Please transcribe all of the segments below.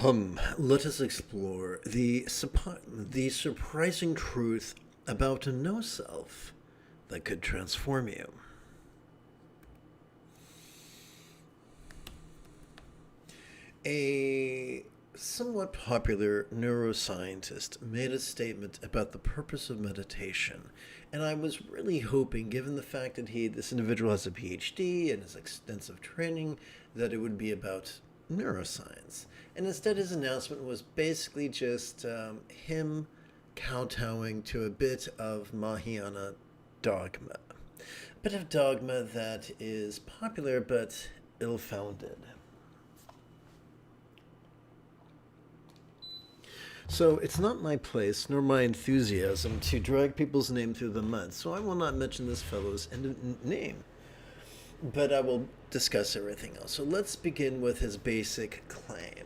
Come, let us explore the surprising truth about a no self that could transform you. A somewhat popular neuroscientist made a statement about the purpose of meditation, and I was really hoping, given the fact that this individual has a PhD and has extensive training, that it would be about neuroscience. And instead, his announcement was basically just him kowtowing to a bit of Mahayana dogma. A bit of dogma that is popular but ill-founded. So it's not my place nor my enthusiasm to drag people's name through the mud, so I will not mention this fellow's name, but I will discuss everything else. So let's begin with his basic claim.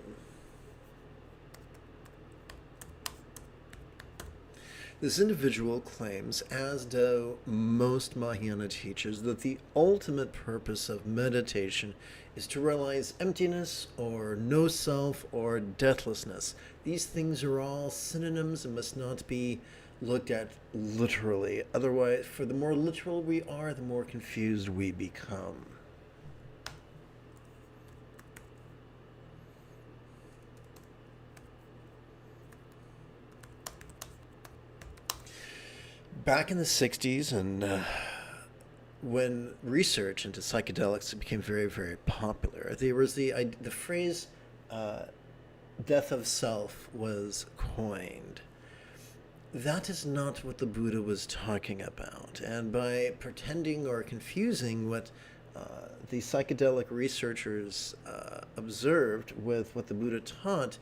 This individual claims, as do most Mahayana teachers, that the ultimate purpose of meditation is to realize emptiness or no self or deathlessness. These things are all synonyms and must not be looked at literally. Otherwise, for the more literal we are, the more confused we become. Back in the 60s, and when research into psychedelics became very, very popular, there was the phrase death of self was coined. That is not what the Buddha was talking about. And by pretending or confusing what the psychedelic researchers observed with what the Buddha taught,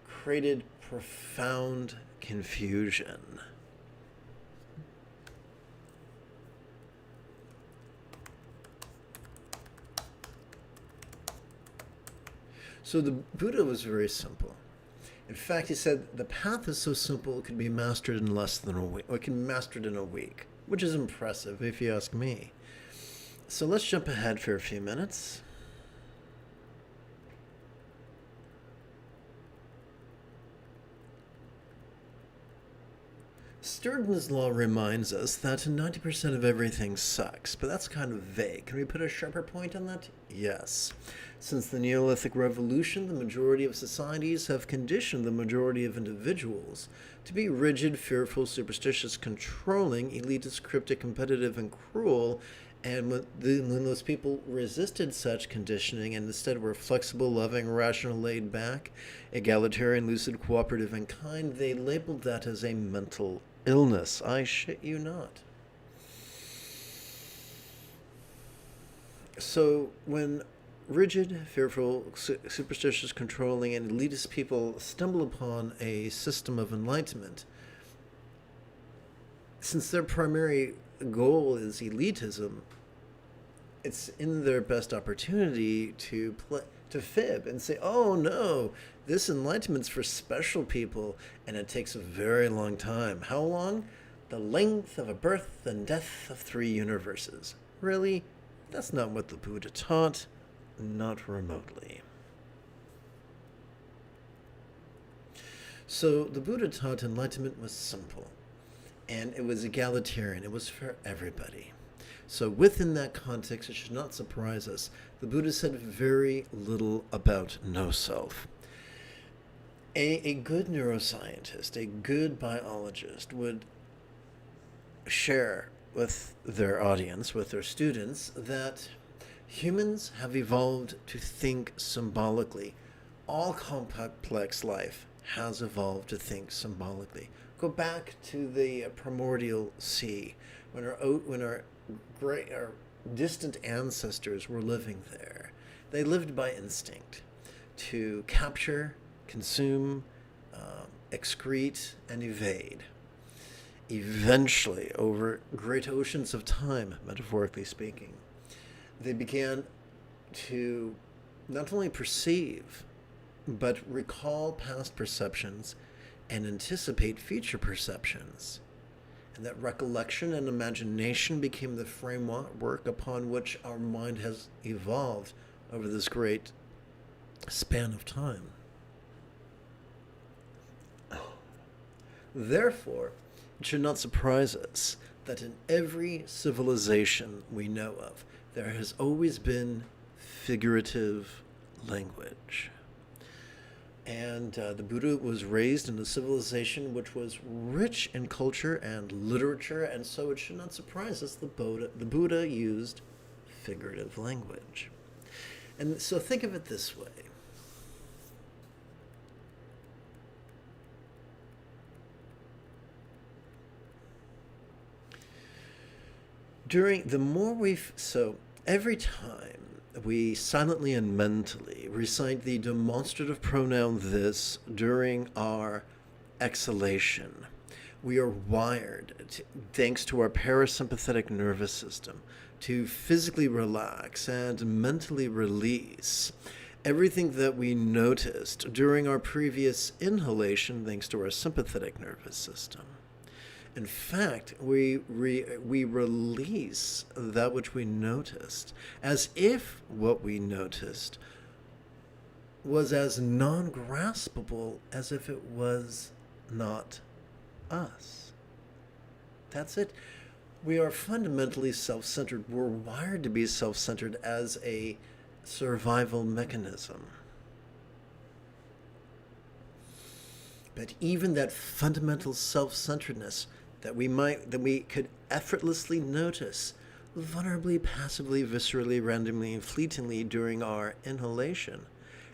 created profound confusion. So the Buddha was very simple. In fact, he said the path is so simple it can be mastered in less than a week. Or it can be mastered in a week, which is impressive if you ask me. So let's jump ahead for a few minutes. Sturgeon's law reminds us that 90% of everything sucks, but that's kind of vague. Can we put a sharper point on that? Yes. Since the Neolithic Revolution, the majority of societies have conditioned the majority of individuals to be rigid, fearful, superstitious, controlling, elitist, cryptic, competitive, and cruel. And when those people resisted such conditioning and instead were flexible, loving, rational, laid back, egalitarian, lucid, cooperative, and kind, they labeled that as a mental illness. I shit you not. So when rigid, fearful, superstitious, controlling, and elitist people stumble upon a system of enlightenment, since their primary goal is elitism, it's in their best opportunity to fib and say, oh no, this enlightenment's for special people, and it takes a very long time. How long? The length of a birth and death of 3 universes. Really? That's not what the Buddha taught. Not remotely. So the Buddha taught enlightenment was simple, and it was egalitarian. It was for everybody. So within that context, it should not surprise us. The Buddha said very little about no self. A good neuroscientist, a good biologist would share with their audience, with their students, that humans have evolved to think symbolically. All complex life has evolved to think symbolically. Go back to the primordial sea, when our distant ancestors were living there. They lived by instinct to capture, consume, excrete, and evade. Eventually, over great oceans of time, metaphorically speaking, they began to not only perceive, but recall past perceptions and anticipate future perceptions. And that recollection and imagination became the framework upon which our mind has evolved over this great span of time. Therefore, it should not surprise us that in every civilization we know of, there has always been figurative language. And the Buddha was raised in a civilization which was rich in culture and literature, and so it should not surprise us the Buddha used figurative language. And so think of it this way. Every time we silently and mentally recite the demonstrative pronoun this during our exhalation, we are wired, thanks to our parasympathetic nervous system, to physically relax and mentally release everything that we noticed during our previous inhalation, thanks to our sympathetic nervous system. In fact, we release that which we noticed as if what we noticed was as non-graspable as if it was not us. That's it. We are fundamentally self-centered. We're wired to be self-centered as a survival mechanism. But even that fundamental self-centeredness that we could effortlessly notice vulnerably, passively, viscerally, randomly, and fleetingly during our inhalation,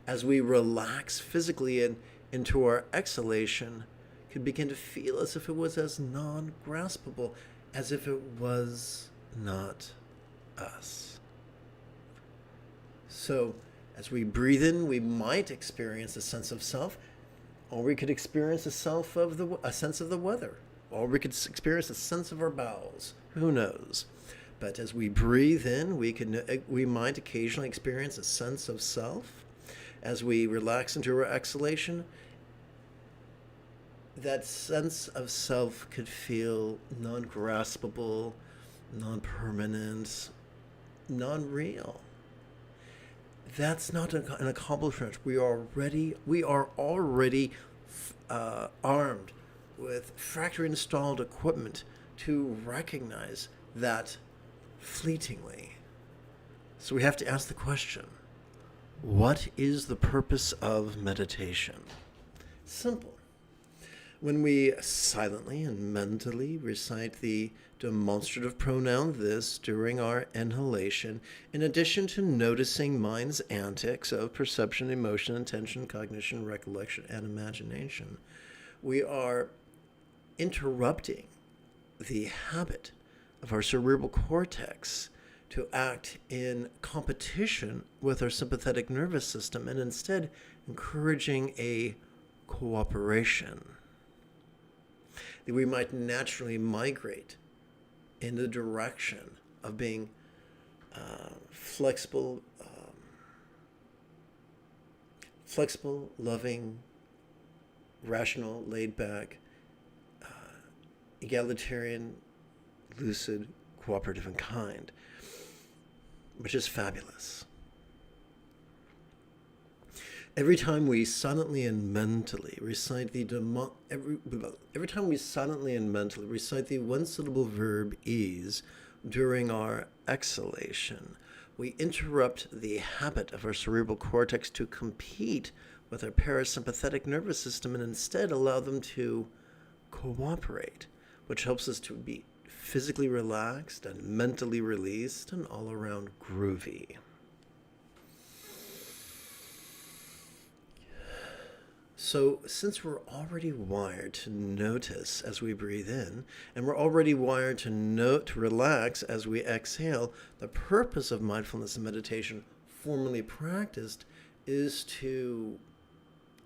as we relax physically and into our exhalation, could begin to feel as if it was as non-graspable as if it was not us. So as we breathe in, we might experience a sense of self, or we could experience a sense of the weather, or we could experience a sense of our bowels. Who knows? But as we breathe in, we might occasionally experience a sense of self. As we relax into our exhalation, that sense of self could feel non-graspable, non-permanent, non-real. That's not an accomplishment. We are already armed with factory-installed equipment to recognize that fleetingly. So we have to ask the question, what is the purpose of meditation? Simple. When we silently and mentally recite the demonstrative pronoun this during our inhalation, in addition to noticing mind's antics of perception, emotion, intention, cognition, recollection, and imagination, we are interrupting the habit of our cerebral cortex to act in competition with our sympathetic nervous system and instead encouraging a cooperation. We might naturally migrate in the direction of being flexible, loving, rational, laid back, egalitarian, lucid, cooperative, and kind, which is fabulous. Every time we silently and mentally recite the one-syllable verb ease during our exhalation, we interrupt the habit of our cerebral cortex to compete with our parasympathetic nervous system and instead allow them to cooperate, which helps us to be physically relaxed and mentally released and all around groovy. So since we're already wired to notice as we breathe in, and we're already wired to relax as we exhale, the purpose of mindfulness and meditation formally practiced is to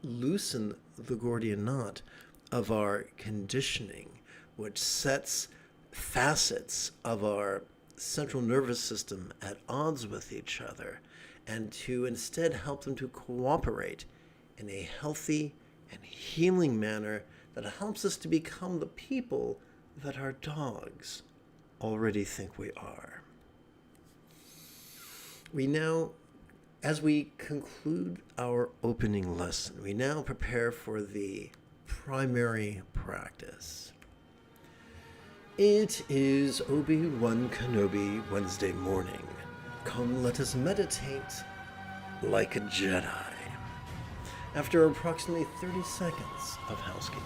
loosen the Gordian knot of our conditioning, which sets facets of our central nervous system at odds with each other, and to instead help them to cooperate in a healthy and healing manner that helps us to become the people that our dogs already think we are. We now, as we conclude our opening lesson, we now prepare for the primary practice. It is Obi-Wan Kenobi Wednesday morning. Come, let us meditate like a Jedi. After approximately 30 seconds of housekeeping.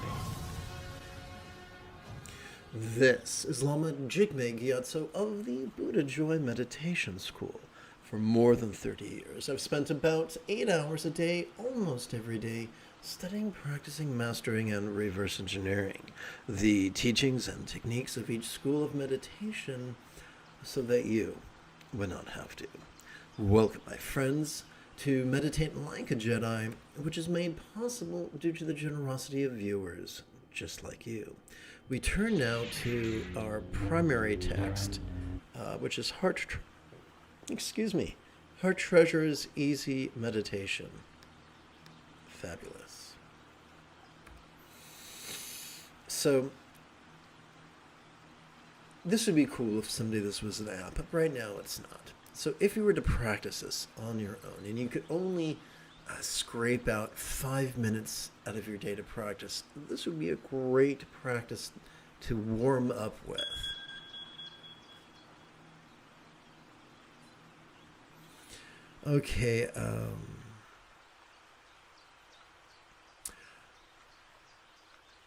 This is Lama Jigme Gyatso of the Buddha Joy Meditation School. For more than 30 years, I've spent about 8 hours a day, almost every day, studying, practicing, mastering, and reverse engineering the teachings and techniques of each school of meditation so that you will not have to. Welcome, my friends, to Meditate Like a Jedi, which is made possible due to the generosity of viewers just like you. We turn now to our primary text, which is Heart Treasure's Easy Meditation. Fabulous. So, this would be cool if someday this was an app, but right now it's not. So if you were to practice this on your own, and you could only scrape out 5 minutes out of your day to practice, this would be a great practice to warm up with. Okay,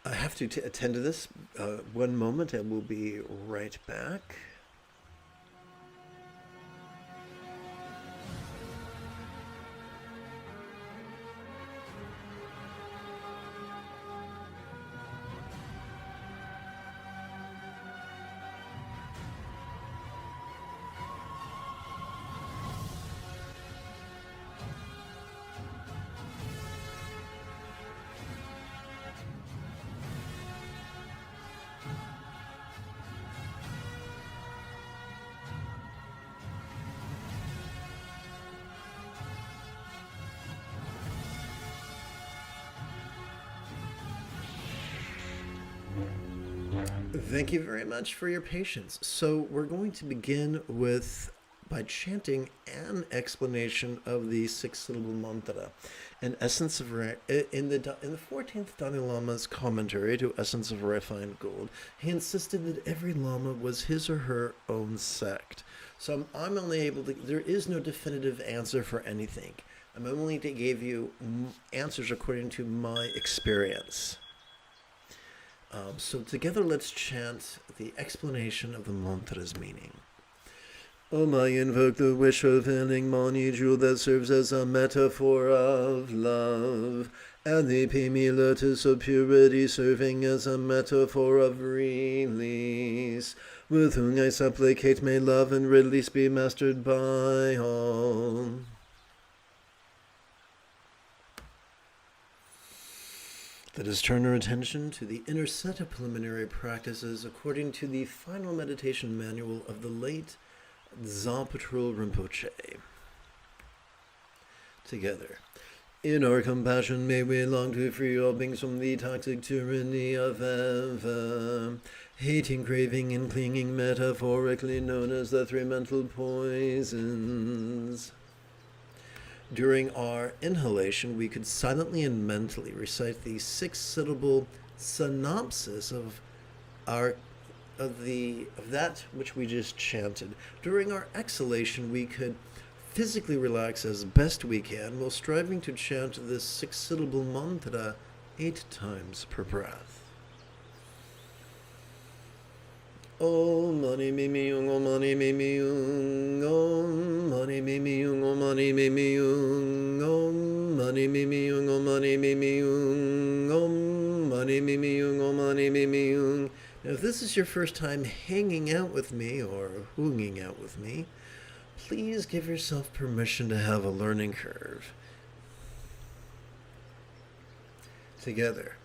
I have to attend to this. One moment, I will be right back. Thank you very much for your patience. So we're going to begin by chanting an explanation of the 6-syllable mantra, an essence of in the 14th Dalai Lama's commentary to Essence of Refined Gold. He insisted that every Lama was his or her own sect. So I'm only able to. There is no definitive answer for anything. I'm only to give you answers according to my experience. So together let's chant the explanation of the mantra's meaning. I invoke the wish-fulfilling Mani jewel that serves as a metaphor of love, and the Pimi lotus of purity serving as a metaphor of release, with whom I supplicate may love and release be mastered by all. Let us turn our attention to the inner set of preliminary practices according to the final meditation manual of the late Dzogchen Rinpoche. Together. In our compassion may we long to free all beings from the toxic tyranny of ever, hating, craving, and clinging, metaphorically known as the 3 mental poisons. During our inhalation, we could silently and mentally recite the 6-syllable synopsis of that which we just chanted. During our exhalation, we could physically relax as best we can while striving to chant this 6-syllable mantra 8 times per breath. Om mani mimi yung, om mani mimi yung, om mani mimi yung, om mani mimi yung, om mani mimi yung, om mani mimi yung, om mani mimi yung, om mani mimi yung. Now, if this is your first time hanging out with me or hanging out with me, please give yourself permission to have a learning curve. Together.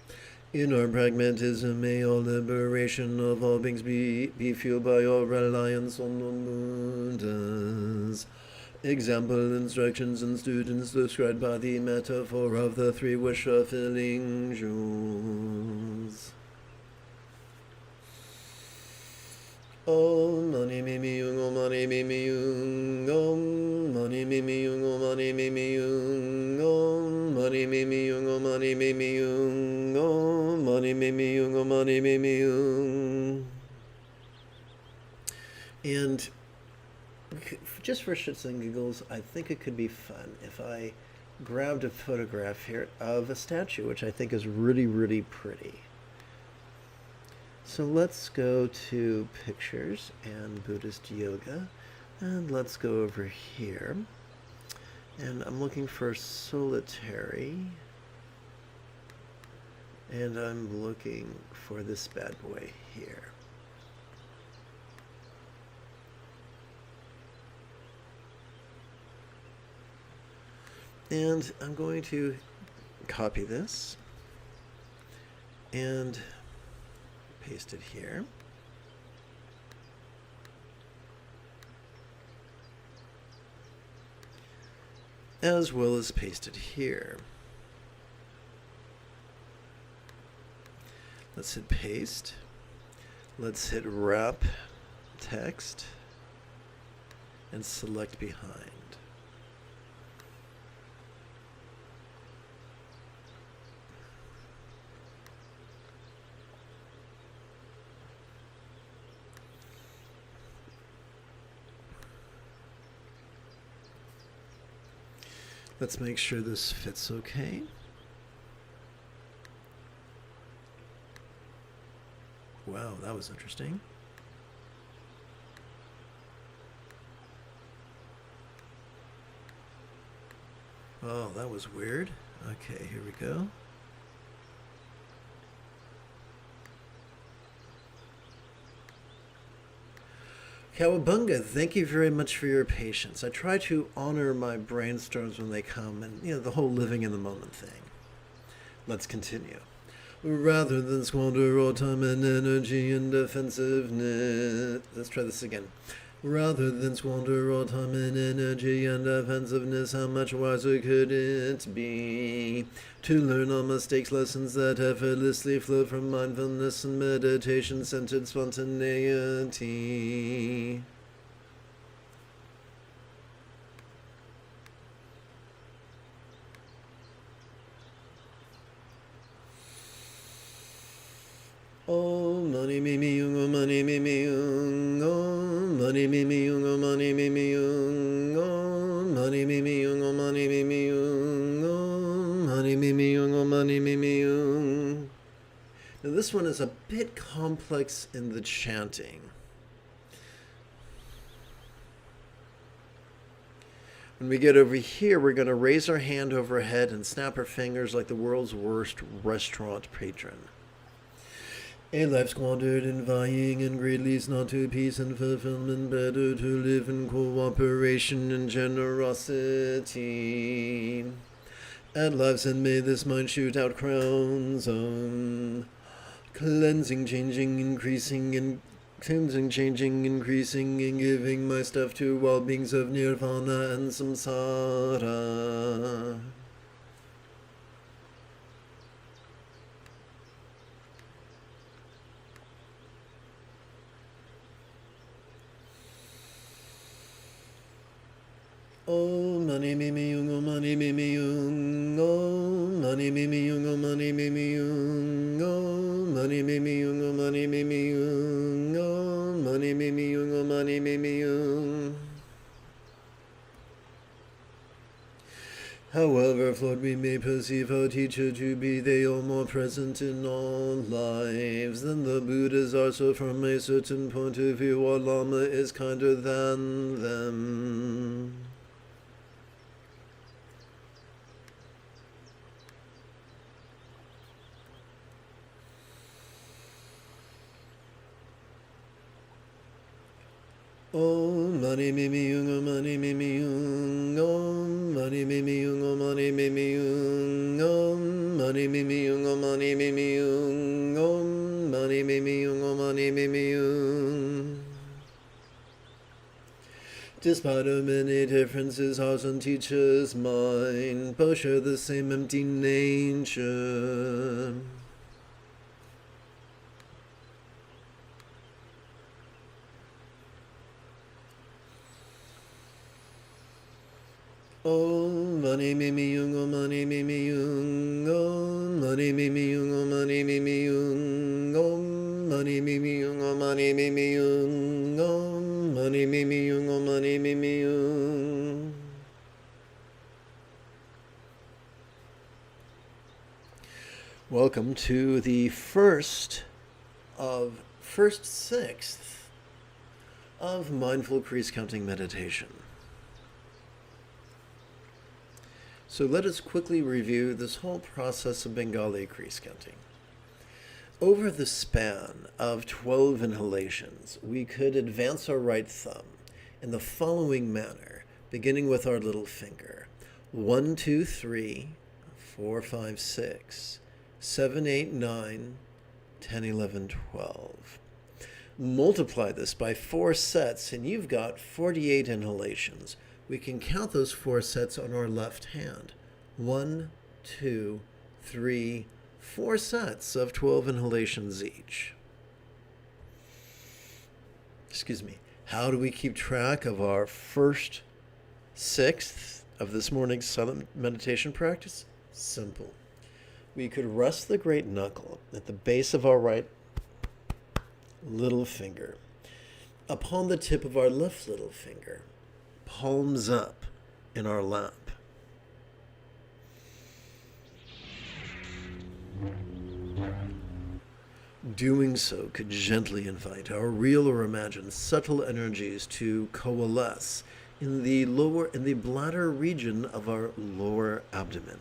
In our pragmatism, may all liberation of all beings be fueled by all reliance on the Buddhas. Example, instructions, and students described by the metaphor of the 3 wish-fulfilling jewels. Om mani mimi yung, om mani mimi yung, om mani mimi yung, om mani mimi yung, om mani me me yung, oh mani me me yung, oh mani me me yung, oh mani me me yung. And just for shits and giggles, I think it could be fun if I grabbed a photograph here of a statue, which I think is really, really pretty. So let's go to pictures and Buddhist yoga, and let's go over here. And I'm looking for solitary, and I'm looking for this bad boy here. And I'm going to copy this and paste it here. As well as paste it here. Let's hit paste. Let's hit wrap text and select behind. Let's make sure this fits okay. Wow, that was interesting. Oh, that was weird. Okay, here we go. Cowabunga, thank you very much for your patience. I try to honor my brainstorms when they come and, the whole living in the moment thing. Let's continue. Rather than squander all time and energy in defensiveness. Let's try this again. Rather than squander all time and energy and defensiveness, how much wiser could it be to learn all mistakes, lessons that effortlessly flow from mindfulness and meditation-centered spontaneity? Oh, money me me yung, oh money me me yung, oh money me me yung, oh money me me yung, oh money me me yung, oh money me me yung, oh money me me yung, oh money me me yung. Now this one is a bit complex in the chanting. When we get over here, we're going to raise our hand overhead and snap our fingers like the world's worst restaurant patron. A life squandered in vying and greed leads not to peace and fulfillment, better to live in cooperation and generosity. At life's end may this mind shoot out crowns, cleansing, changing, increasing, and cleansing, changing, increasing, and giving my stuff to all beings of nirvana and samsara. Oh, money me me yung, oh money me me yung, oh money me me yung, oh money me me yung, oh money me me yung, oh money me me yung, oh money me me yung, oh money me me yung. However flawed we may perceive our teacher to be, they are more present in all lives than the Buddhas are. So from a certain point of view, our Lama is kinder than them. Oh, money me me yung, oh money me me yung, oh money me me yung, oh money me me yung, oh money me me yung, oh money me me yung, oh money me me yung, oh money me me yung. Despite of many differences, hearts and teachers' mind both share the same empty nature. Om mani mimi yung, om mani mimi yung, om mani mimi yung, om mani mimi yung, om mani mimi yung, om mani mimi yung, om mani mimi yung, om mani mimi yung. Welcome to the first sixth of mindful crease counting meditation. So let us quickly review this whole process of Bengali crease counting. Over the span of 12 inhalations, we could advance our right thumb in the following manner, beginning with our little finger. 1, 2, 3, 4, 5, 6, 7, 8, 9, 10, 11, 12. Multiply this by 4 sets and you've got 48 inhalations. We can count those 4 sets on our left hand. 1, 2, 3, 4 sets of 12 inhalations each. Excuse me. How do we keep track of our first sixth of this morning's silent meditation practice? Simple. We could rest the great knuckle at the base of our right little finger upon the tip of our left little finger, palms up in our lap. Doing so could gently invite our real or imagined subtle energies to coalesce in the bladder region of our lower abdomen.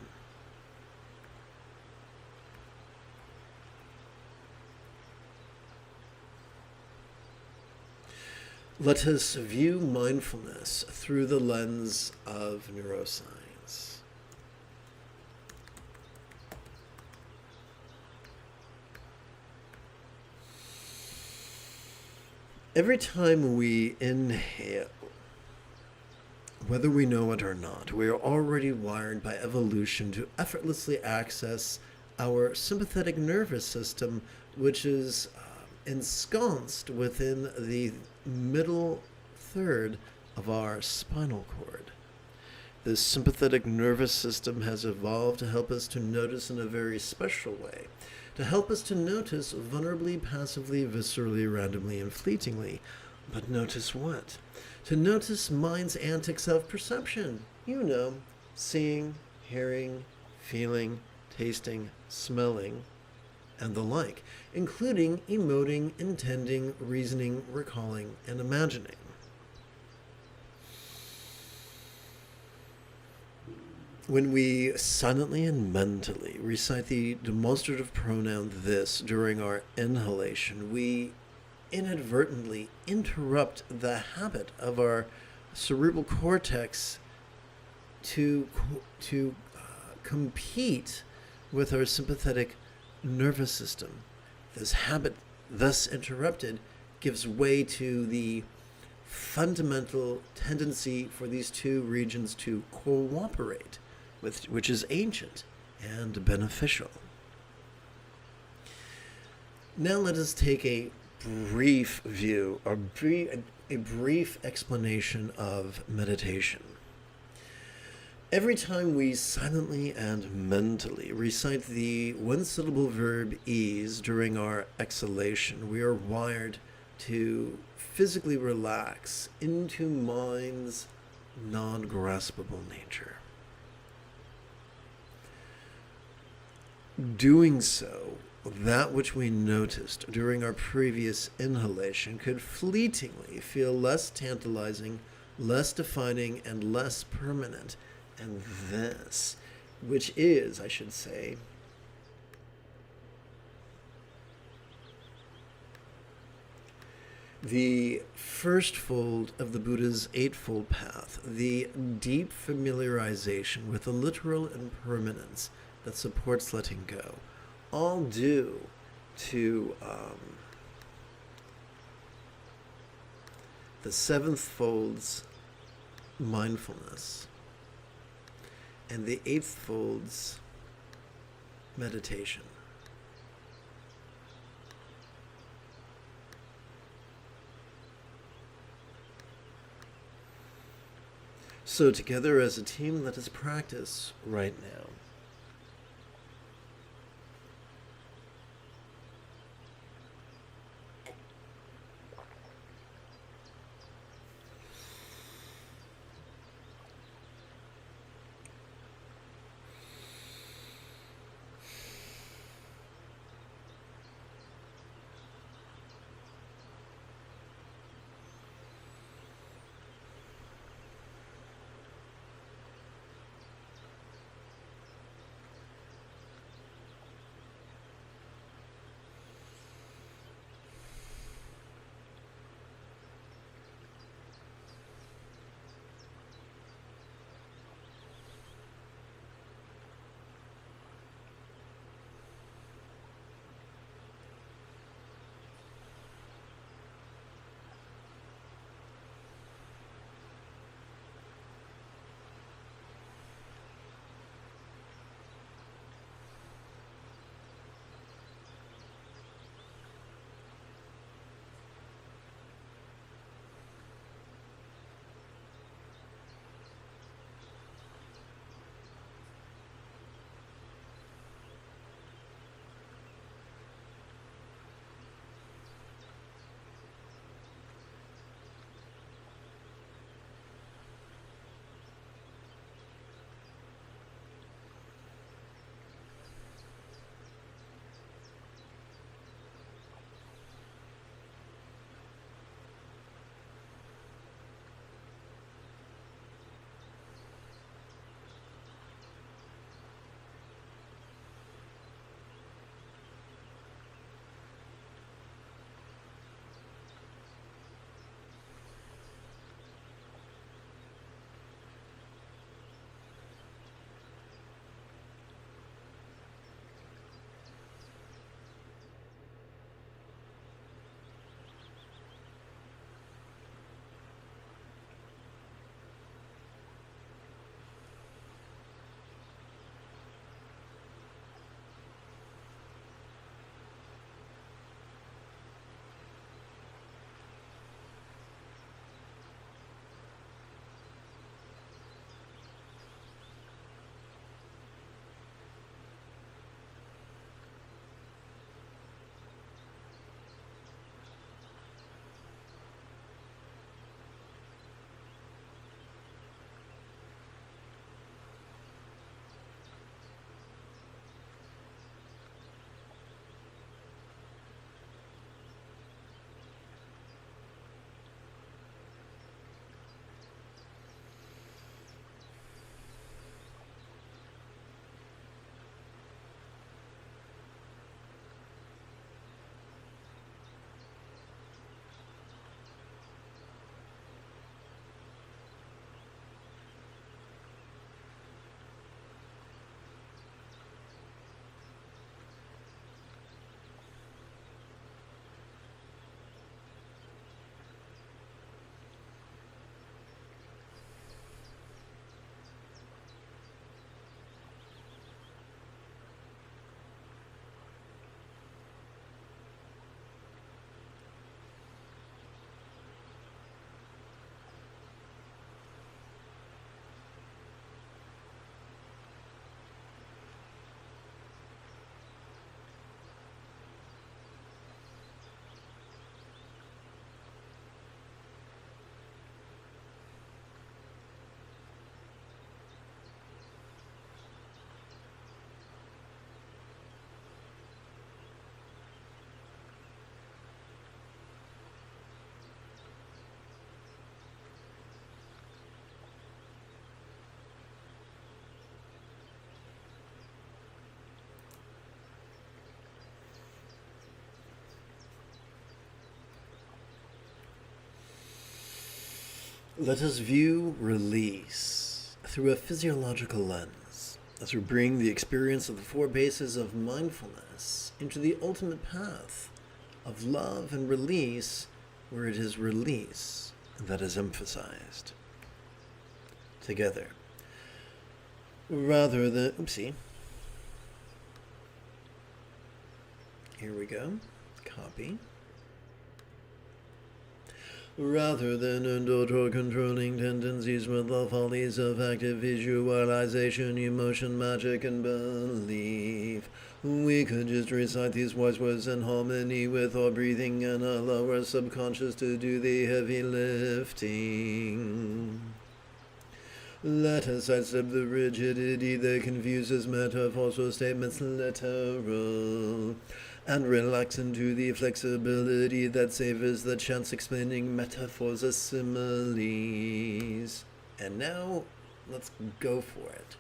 Let us view mindfulness through the lens of neuroscience. Every time we inhale, whether we know it or not, we are already wired by evolution to effortlessly access our sympathetic nervous system, which is ensconced within the middle third of our spinal cord. This sympathetic nervous system has evolved to help us to notice in a very special way, to help us to notice vulnerably, passively, viscerally, randomly, and fleetingly. But notice what? To notice mind's antics of perception. You know, seeing, hearing, feeling, tasting, smelling, and the like, including emoting, intending, reasoning, recalling, and imagining. When we silently and mentally recite the demonstrative pronoun this during our inhalation, we inadvertently interrupt the habit of our cerebral cortex to compete with our sympathetic nervous system. This habit, thus interrupted, gives way to the fundamental tendency for these two regions to cooperate, which is ancient and beneficial. Now let us take a brief view, a brief explanation of meditation. Every time we silently and mentally recite the one-syllable verb ease during our exhalation, we are wired to physically relax into mind's non-graspable nature. Doing so, that which we noticed during our previous inhalation could fleetingly feel less tantalizing, less defining, and less permanent. And this, which is, I should say, the first fold of the Buddha's Eightfold Path, the deep familiarization with the literal impermanence that supports letting go, all due to the seventh fold's mindfulness and the eighth fold's meditation. So together as a team, let us practice right now. Let us view release through a physiological lens as we bring the experience of the four bases of mindfulness into the ultimate path of love and release, where it is release that is emphasized. Together. Rather than... Oopsie. Here we go. Copy. rather than indulge or controlling tendencies with the follies of active visualization, emotion, magic, and belief. We could just recite these wise words in harmony with our breathing and allow our subconscious to do the heavy lifting. Let us sidestep the rigidity that confuses metaphors or statements literal, and relax into the flexibility that savors the chance explaining metaphors as similes. And now, let's go for it.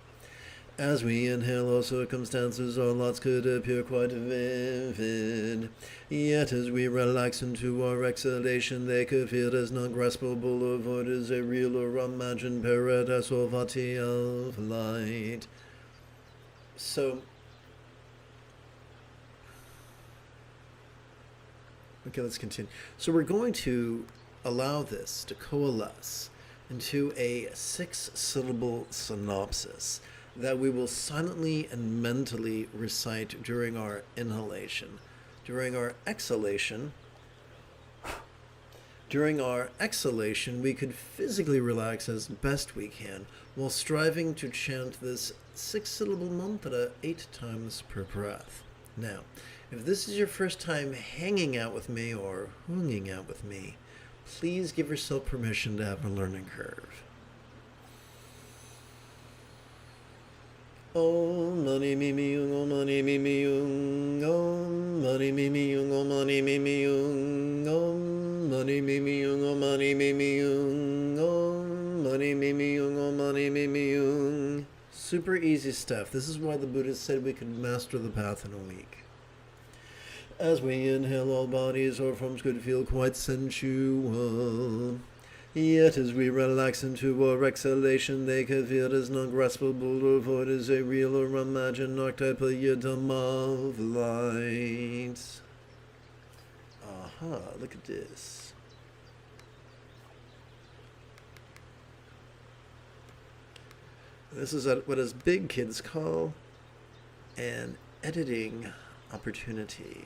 As we inhale, our circumstances, our lots could appear quite vivid. Yet as we relax into our exhalation, they could feel as not graspable or void as a real or imagined paradise or vati of light. So, okay, let's continue. So we're going to allow this to coalesce into a 6-syllable synopsis that we will silently and mentally recite during our inhalation. During our exhalation, we could physically relax as best we can while striving to chant this 6-syllable mantra 8 times per breath. Now, if this is your first time hanging out with me or hanging out with me, please give yourself permission to have a learning curve. Om mani mimi yung, om mani mimi yung, om mani mimi yung, om mani mimi yung, om mani mimi yung, om mani mimi yung, om mani mimi yung, om mani mimi yung. Super easy stuff. This is why the Buddha said we could master the path in a week. As we inhale, all bodies or forms could feel quite sensual. Yet as we relax into our exhalation, they could feel as not graspable or void as a real or imagined archetypal of light. Aha, look at this. This is what us big kids call an editing opportunity.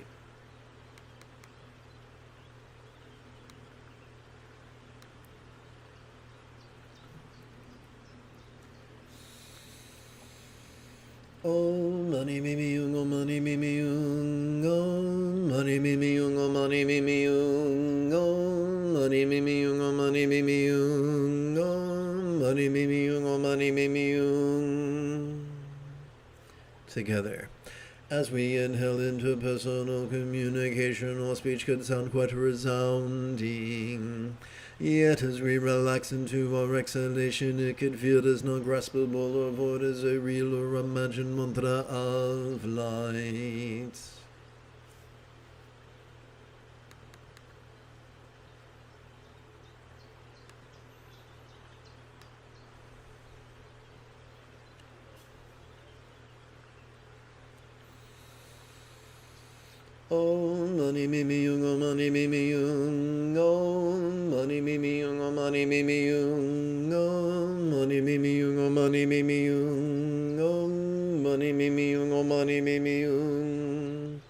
Om mani mimi yung, om mani mimi yung, om mani mimi yung, om mani mimi yung, om mani mimi yung, om mani mimi yung, om mani mimi yung, om mani mimi yung. Together. As we inhale into personal communication, our speech could sound quite resounding. Yet as we relax into our exhalation, it could feel as not graspable or void as a real or imagined mantra of light. Om mani mimi yung, om mani mimi yung, om mani mimi yung, om mani mimi yung, om mani mimi yung, om mani mimi yung, om mani mimi yung, om mani mimi yung.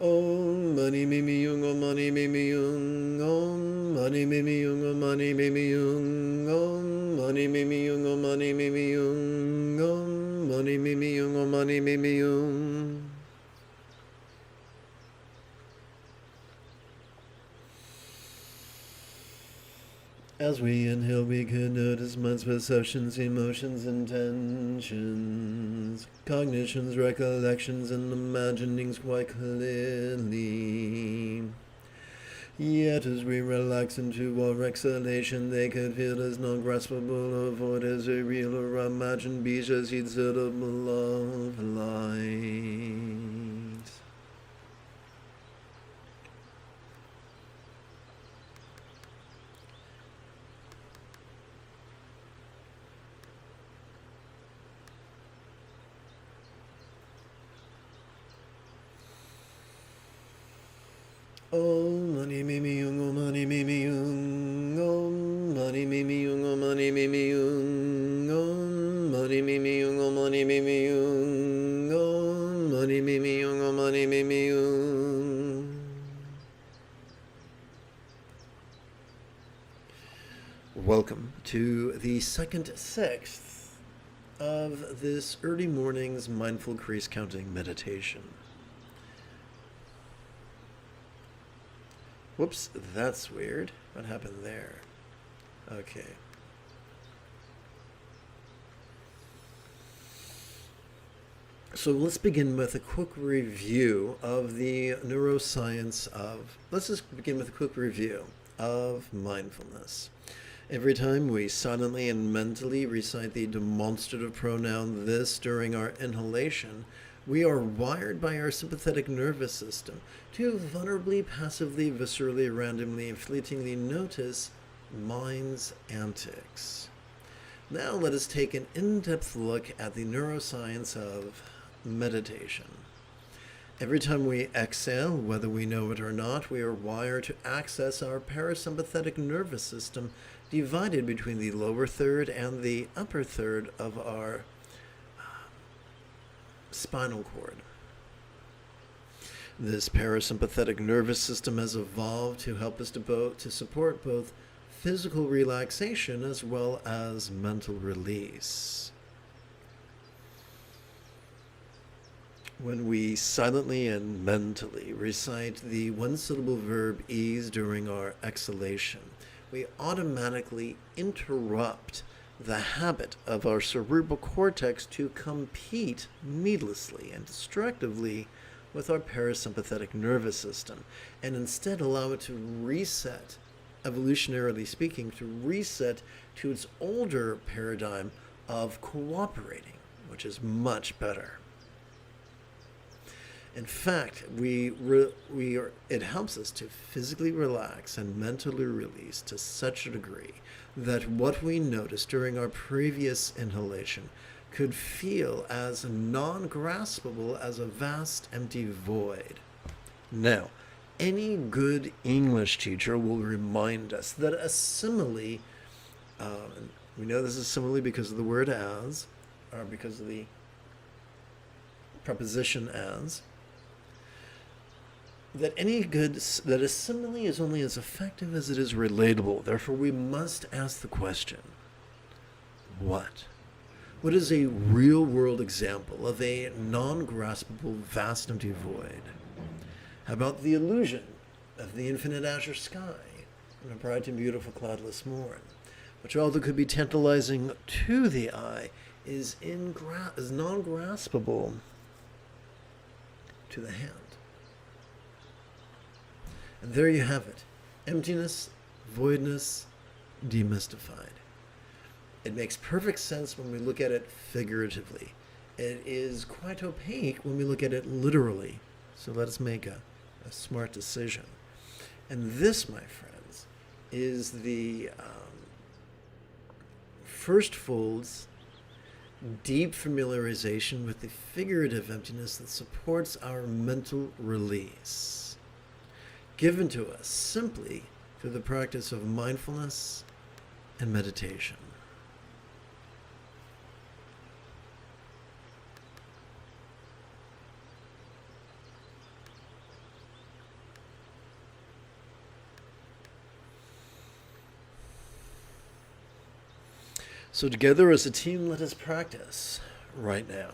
Om mani mimi yung, om mani mimi yung, om mani mimi yung, om mani mimi yung, om mani mimi yung, om mani mimi yung, om mani mimi yung, om mani mimi yung. As we inhale, we can notice mind's perceptions, emotions, intentions, cognitions, recollections, and imaginings quite clearly. Yet as we relax into our exhalation, they can feel as non-graspable or void as a real or imagined beach as he'd set up of light. Om mani mimi yung, om mani mimi yung, om mani mimi yung, om mani mimi yung, om mani mimi yung, om mani mimi yung, om mani mimi yung, om mani mimi yung. welcome to the second sixth of this early morning's mindful crease counting meditation. Whoops, that's weird. What happened there? Okay. So let's begin with a quick review of the neuroscience of, let's just begin with a quick review of mindfulness. Every time we silently and mentally recite the demonstrative pronoun this during our inhalation, we are wired by our sympathetic nervous system to vulnerably, passively, viscerally, randomly, and fleetingly notice mind's antics. Now let us take an in-depth look at the neuroscience of meditation. Every time we exhale, whether we know it or not, we are wired to access our parasympathetic nervous system divided between the lower third and the upper third of our spinal cord. This parasympathetic nervous system has evolved to help us to support both physical relaxation as well as mental release. When we silently and mentally recite the one-syllable verb ease during our exhalation, we automatically interrupt the habit of our cerebral cortex to compete needlessly and destructively with our parasympathetic nervous system, and instead allow it to reset, evolutionarily speaking, to reset to its older paradigm of cooperating, which is much better. In fact, it helps us to physically relax and mentally release to such a degree that what we noticed during our previous inhalation could feel as non-graspable as a vast empty void. Now, any good English teacher will remind us that a simile, we know this is simile because of the word as, or because of the preposition as, that a simile is only as effective as it is relatable. Therefore, we must ask the question, what? What is a real-world example of a non-graspable, vast empty void? How about the illusion of the infinite azure sky on a bright and beautiful cloudless morn, which, although could be tantalizing to the eye, is non-graspable to the hand? And there you have it. Emptiness, voidness, demystified. It makes perfect sense when we look at it figuratively. It is quite opaque when we look at it literally. So let us make a smart decision. And this, my friends, is the first fold's deep familiarization with the figurative emptiness that supports our mental release, given to us simply through the practice of mindfulness and meditation. So together as a team, let us practice right now.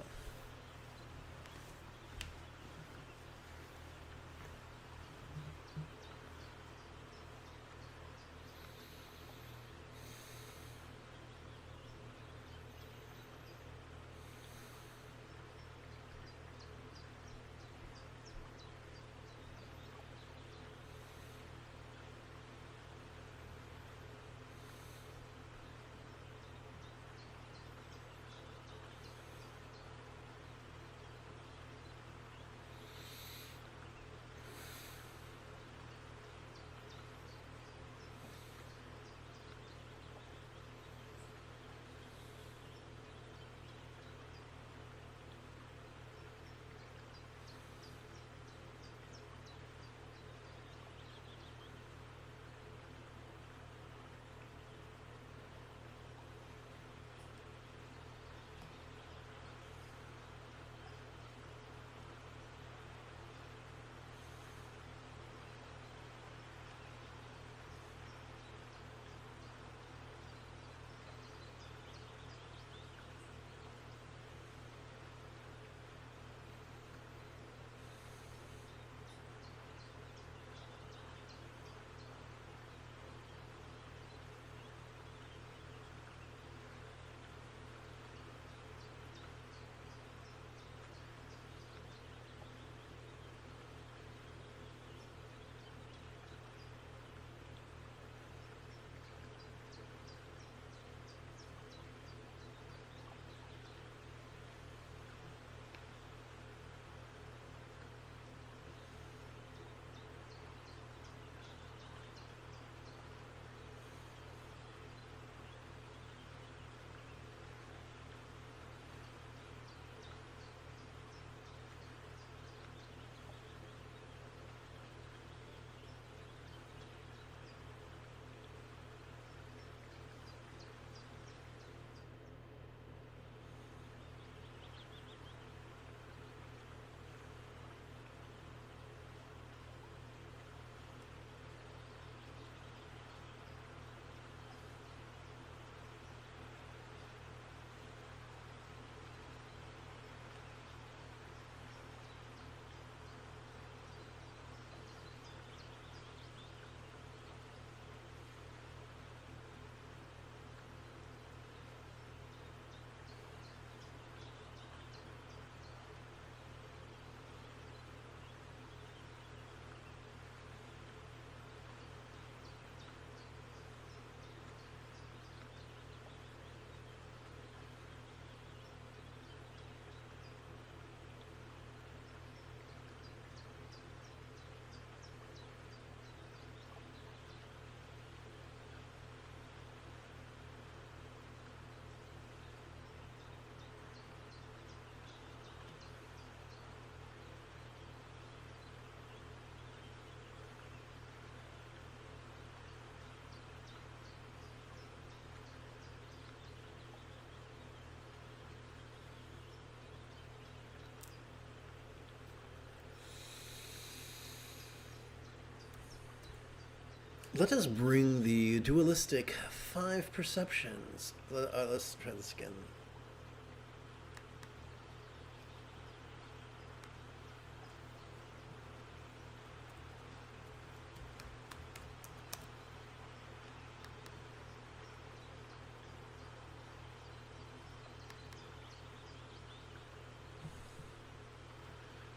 Let us bring the dualistic 5 perceptions. Let's try this again.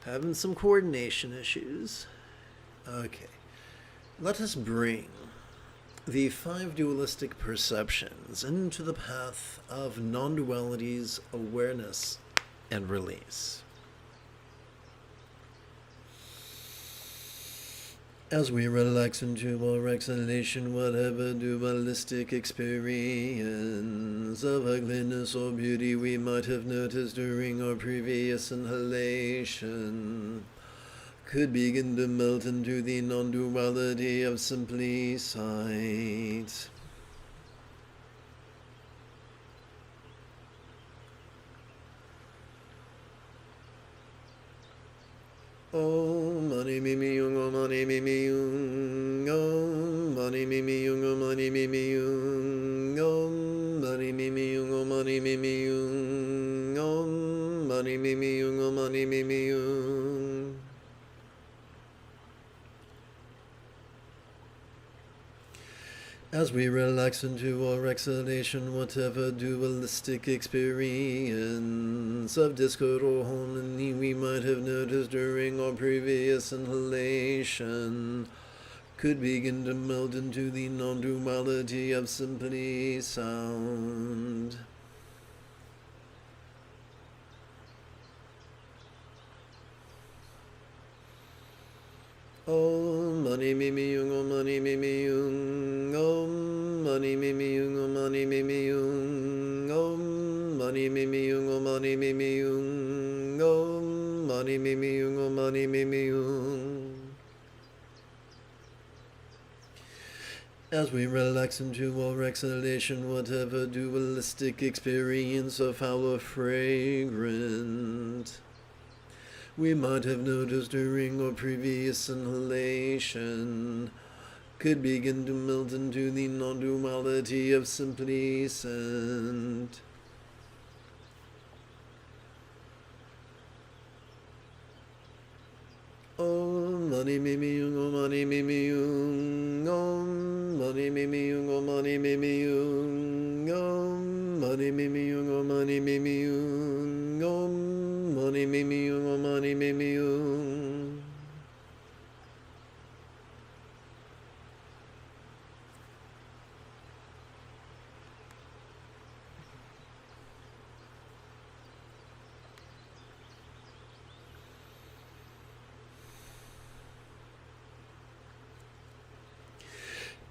Having some coordination issues. Okay. Let us bring the 5 dualistic perceptions into the path of non-duality's awareness and release. As we relax into our exhalation, whatever dualistic experience of ugliness or beauty we might have noticed during our previous inhalation could begin to melt into the non-duality of simply sight. Om mani mimi yung, om mani mimi yung, om mani mimi yung, om mani mimi yung, om mani mimi yung, om mani mimi yung, om mani mimi yung, om mani mimi yung. As we relax into our exhalation, whatever dualistic experience of discord or harmony we might have noticed during our previous inhalation could begin to melt into the non-duality of simply sound. Om mani mimi yung, om mani mimi yung, om mani mimi yung, om mani mimi yung, om mani mimi yung, om mani mimi yung, om mani mimi yung, om mani mimi yung. As we relax into our exhalation, whatever dualistic experience of our fragrant we might have noticed during our previous inhalation could begin to melt into the non-duality of simply scent. Om mani mimi yung, om mani mimi yung, om mani mimi yung, om mani mimi yung, om mani mimi yung, om mani mimi yung, om mani mimi yung, om mani mimi yung.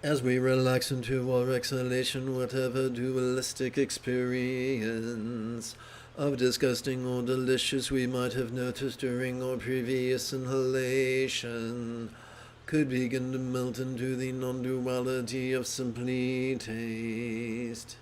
As we relax into our exhalation, whatever dualistic experience of disgusting or delicious we might have noticed during our previous inhalation could begin to melt into the non-duality of simply taste.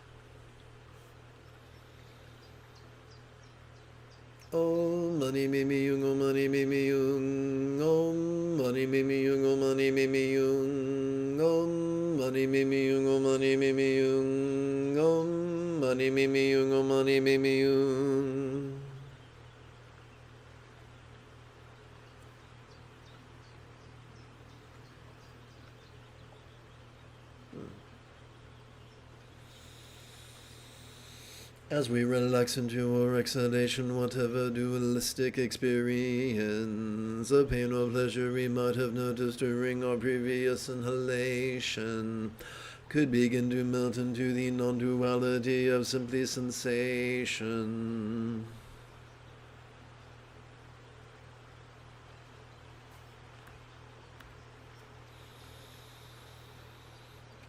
Om mani mimi yung, om mani mimi yung, om mani mimi yung, om mani mimi yung, om mani mimi yung, om mani mimi yung, om mani mimi yung, om mani mimi yung. As we relax into our exhalation, whatever dualistic experience of pain or pleasure we might have noticed during our previous inhalation could begin to melt into the non-duality of simply sensation.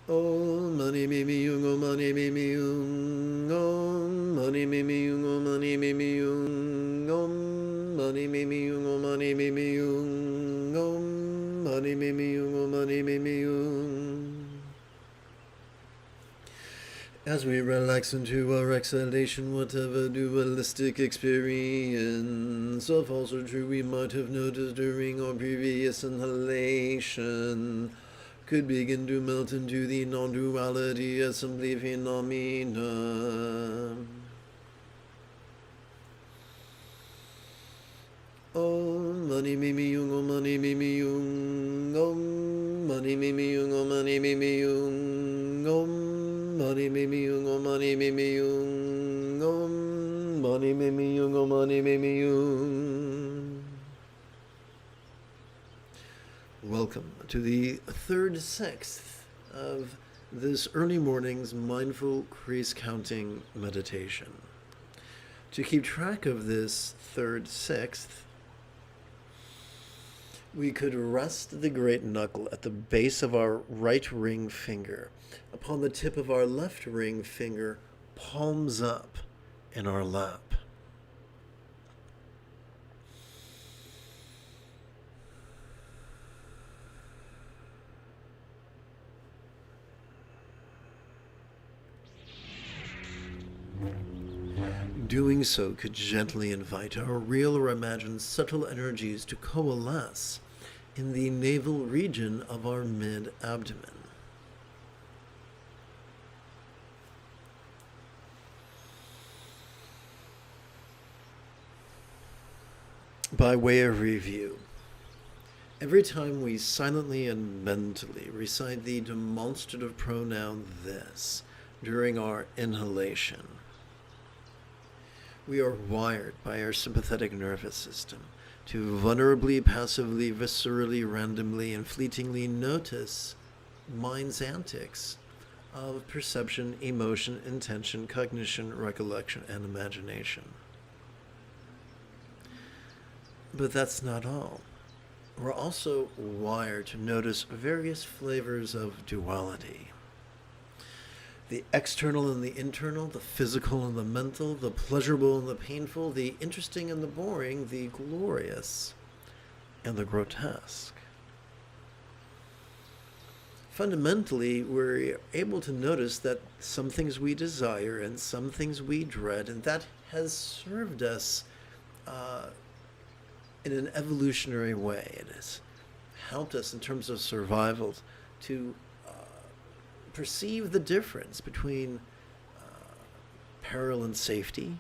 Om mani mimi yung, om mani mimi yung, om mani mimi yung, om mani mimi yung, om mani mimi yung, om mani mimi yung, om mani mimi yung, om mani mimi yung. As we relax into our exhalation, whatever dualistic experience of false or true we might have noticed during our previous inhalation could begin to melt into the non-duality assembly phenomena. Om mani mimi yung, om mani mimi yung, om mani mimi yung, om mani mimi yung, om mani mimi yung, om mani mimi yung, om mani mimi yung, om mani mimi yung. Welcome to the third sixth of this early morning's mindful crease counting meditation. To keep track of this third sixth, we could rest the great knuckle at the base of our right ring finger, upon the tip of our left ring finger, palms up in our lap. Doing so could gently invite our real or imagined subtle energies to coalesce in the navel region of our mid-abdomen. By way of review, every time we silently and mentally recite the demonstrative pronoun this during our inhalation, we are wired by our sympathetic nervous system to vulnerably, passively, viscerally, randomly, and fleetingly notice mind's antics of perception, emotion, intention, cognition, recollection, and imagination. But that's not all. We're also wired to notice various flavors of duality. The external and the internal, the physical and the mental, the pleasurable and the painful, the interesting and the boring, the glorious and the grotesque. Fundamentally, we're able to notice that some things we desire and some things we dread, and that has served us in an evolutionary way. It has helped us in terms of survival to perceive the difference between peril and safety,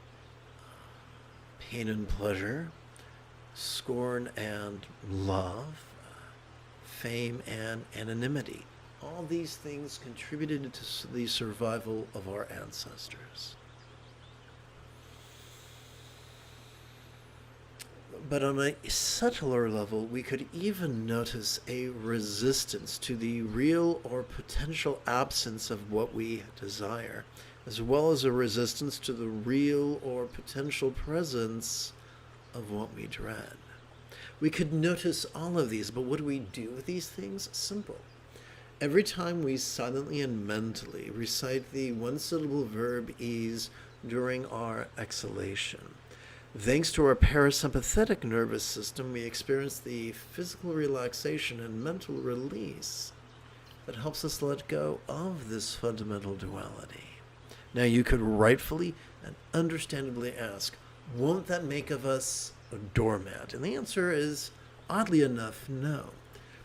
pain and pleasure, scorn and love, fame and anonymity. All these things contributed to the survival of our ancestors. But on a subtler level, we could even notice a resistance to the real or potential absence of what we desire, as well as a resistance to the real or potential presence of what we dread. We could notice all of these, but what do we do with these things? Simple. Every time we silently and mentally recite the one-syllable verb ease during our exhalation, thanks to our parasympathetic nervous system, we experience the physical relaxation and mental release that helps us let go of this fundamental duality. Now, you could rightfully and understandably ask, won't that make of us a doormat? And the answer is, oddly enough, no.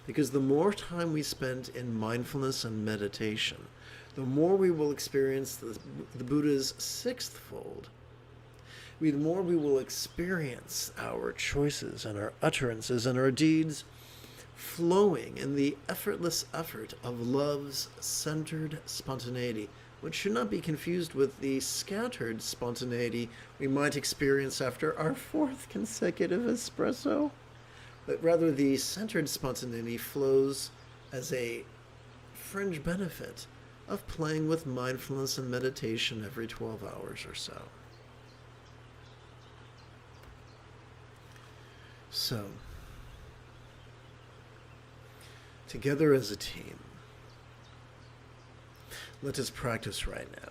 Because the more time we spend in mindfulness and meditation, the more we will experience the Buddha's sixth fold, the more we will experience our choices and our utterances and our deeds flowing in the effortless effort of love's centered spontaneity, which should not be confused with the scattered spontaneity we might experience after our fourth consecutive espresso. But rather, the centered spontaneity flows as a fringe benefit of playing with mindfulness and meditation every 12 hours or so. So, together as a team, let us practice right now.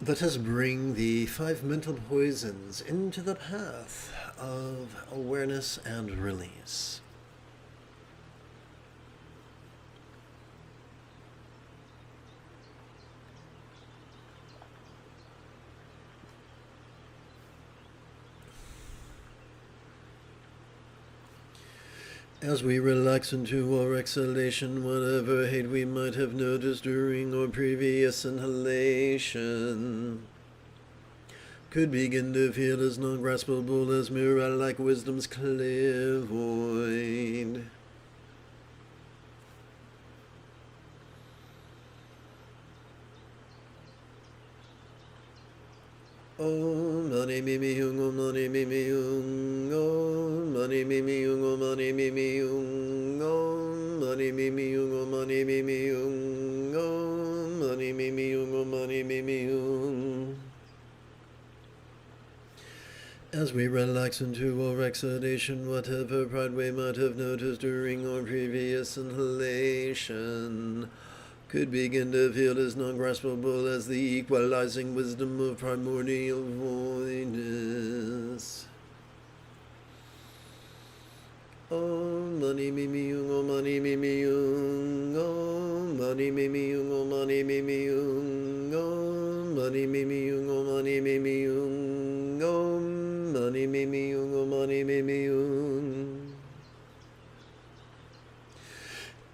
Let us bring the 5 mental poisons into the path of awareness and release. As we relax into our exhalation, whatever hate we might have noticed during our previous inhalation could begin to feel as non-graspable as mirror-like wisdom's clear void. Om mani mimi yung, om mani mimi yung, om mani mimi yung, om mani mimi yung, om mani mimi yung, om mani mimi yung, om mani mimi yung, om mani mimi yung. As we relax into our exhalation, whatever pride we might have noticed during our previous inhalation could begin to feel as non-graspable as the equalizing wisdom of primordial voidness. Om mani mimi yung, om mani mimi yung, om mani mimi yung, om mani mimi yung, om mani mimi yung, om mani mimi yung, om mani mimi yung, om mani mimi yung.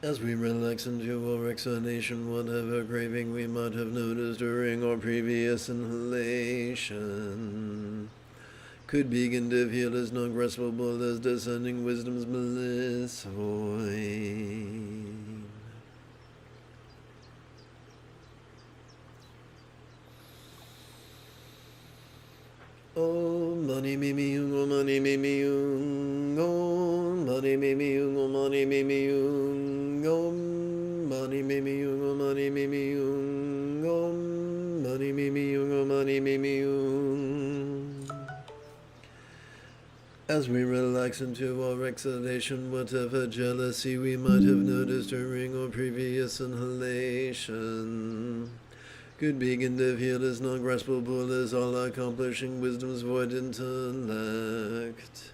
As we relax into our exhalation, whatever craving we might have noticed during our previous inhalation could begin to feel as non-graspable as descending wisdom's bliss void. Om mani mimi yung, om mani mimi yung, om mani mimi yung, om mani mimi yung, om mani mimi yung, om mani mimi yung, om mani mimi yung, om mani mimi yung. As we relax into our exhalation, whatever jealousy we might have noticed during our previous inhalation could begin to feel as non-graspable as all-accomplishing wisdom's void intellect.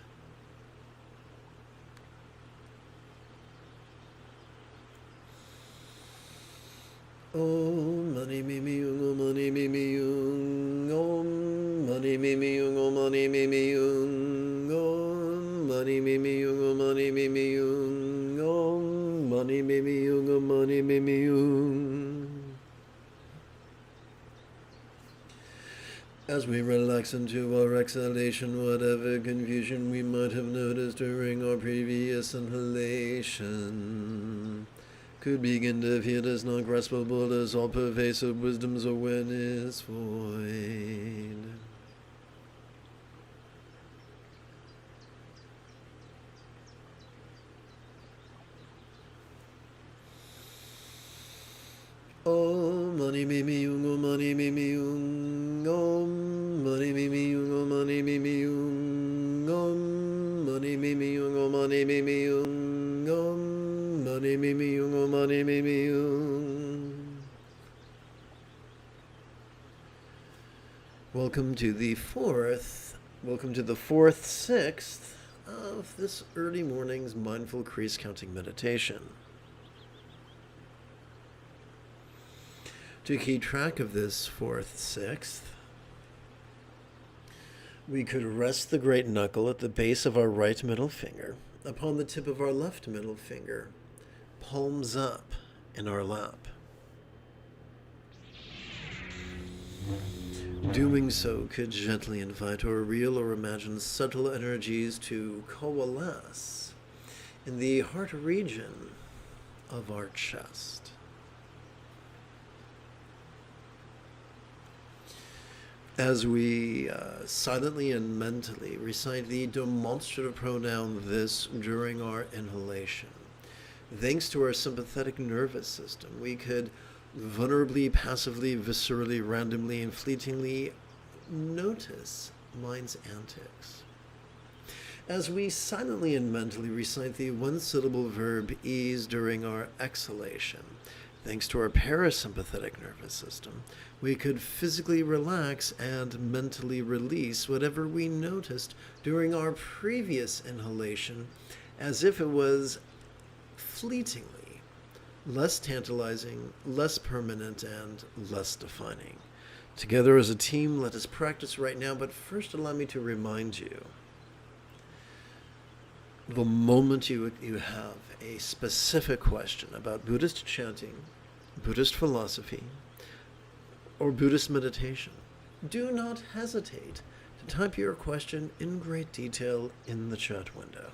Om mani mimi yung, om mani mimi yung, om mani mimi yung, om mani mimi yung, om mani mimi yung, om mani mimi yung, om mani mimi yung, om mani mimi yung. As we relax into our exhalation, whatever confusion we might have noticed during our previous inhalation could begin to feel as non-graspable as all-pervasive wisdom's awareness void. Om mani mimi yung, om mani mimi yung, om mani mimi yung, om mani mimi yung, om mani mimi yung, om mani mimi yung, om mani mimi yung, om mani mimi yung. Welcome to the fourth, sixth of this early morning's mindful crease counting meditation. To keep track of this fourth, sixth, we could rest the great knuckle at the base of our right middle finger upon the tip of our left middle finger, palms up in our lap. Doing so could gently invite our real or imagined subtle energies to coalesce in the heart region of our chest. As we silently and mentally recite the demonstrative pronoun this during our inhalation, thanks to our sympathetic nervous system, we could vulnerably, passively, viscerally, randomly, and fleetingly notice mind's antics. As we silently and mentally recite the one-syllable verb ease during our exhalation, Thanks to our parasympathetic nervous system, we could physically relax and mentally release whatever we noticed during our previous inhalation, as if it was fleetingly less tantalizing, less permanent, and less defining. Together as a team, let us practice right now, but first allow me to remind you, the moment you have a specific question about Buddhist chanting, Buddhist philosophy, or Buddhist meditation, do not hesitate to type your question in great detail in the chat window.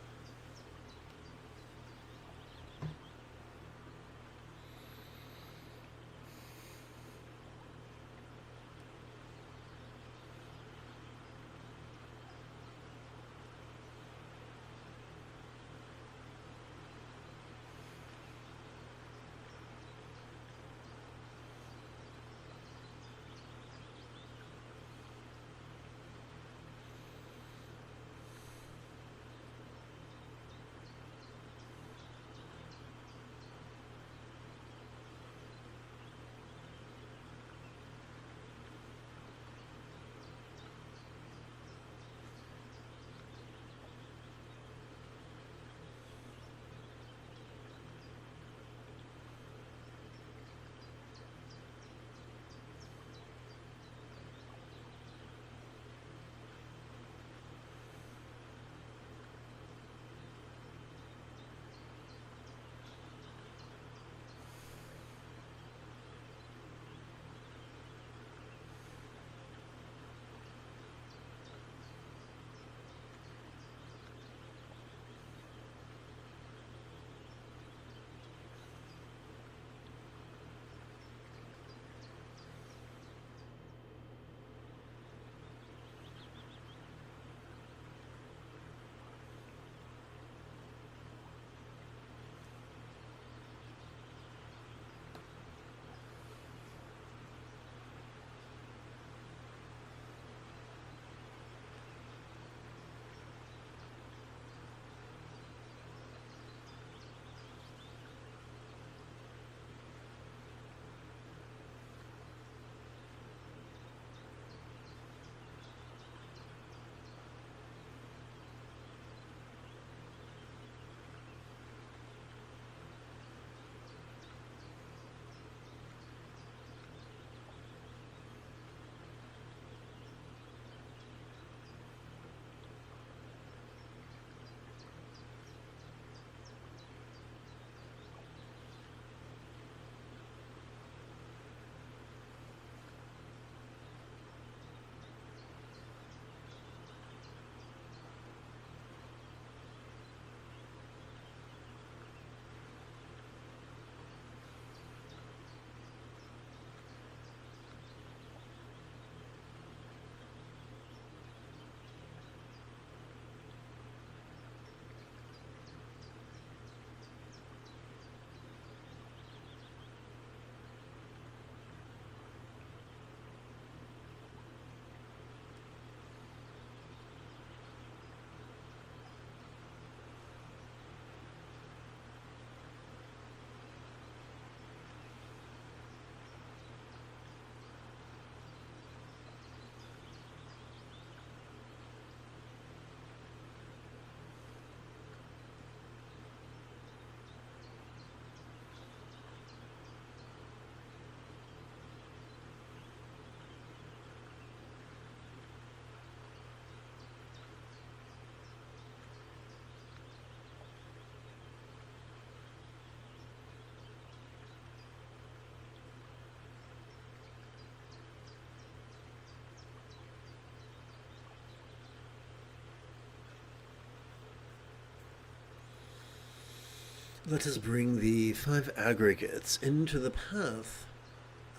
Let us bring the 5 aggregates into the path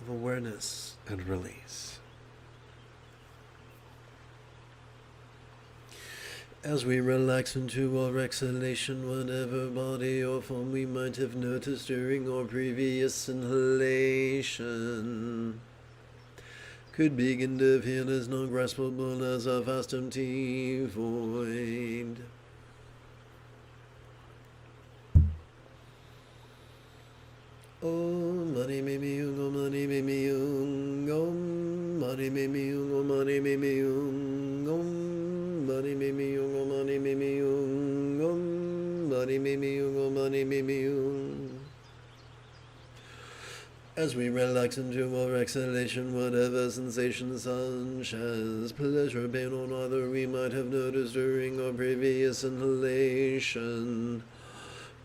of awareness and release. As we relax into our exhalation, whatever body or form we might have noticed during our previous inhalation could begin to feel as non-graspable as a vast empty void. Om Mani Mimi Yung, Om Mani Mimi Yung, Om Mani Mimi Yung, Om Mani Mimi Yung, Om Mani Mimi Yung, Om Mani Mimi Yung, Om Mani Mimi Yung, Om Mani Mimi Yung. As we relax into our exhalation, whatever sensations such as pleasure, pain, or other we might have noticed during our previous inhalation